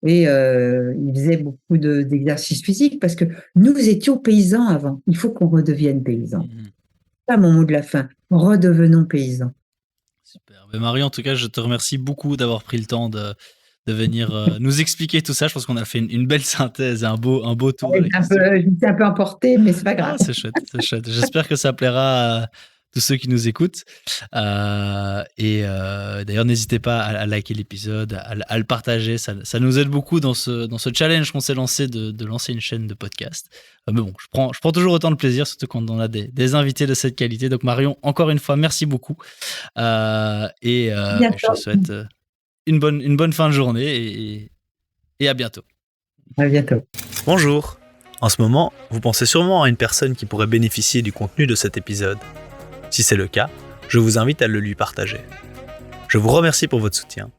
Et il faisait beaucoup d'exercices physiques parce que nous étions paysans avant. Il faut qu'on redevienne paysans. Mhm. C'est ça mon mot de la fin. Redevenons paysans. Super. Mais Marie, en tout cas, je te remercie beaucoup d'avoir pris le temps de venir nous expliquer tout ça. Je pense qu'on a fait une belle synthèse et un beau tour de la question. Je me suis un peu emportée, mais c'est pas Ah, grave. c'est chouette, c'est chouette. J'espère que ça plaira à tous ceux qui nous écoutent. D'ailleurs, n'hésitez pas à liker l'épisode, à le partager. Ça nous aide beaucoup dans ce challenge qu'on s'est lancé de lancer une chaîne de podcast. Mais bon, je prends toujours autant de plaisir, surtout quand on a des invités de cette qualité. Donc Marion, encore une fois, merci beaucoup. Je te souhaite une bonne fin de journée et à bientôt. À bientôt. Bonjour. En ce moment, vous pensez sûrement à une personne qui pourrait bénéficier du contenu de cet épisode. Si c'est le cas, je vous invite à le lui partager. Je vous remercie pour votre soutien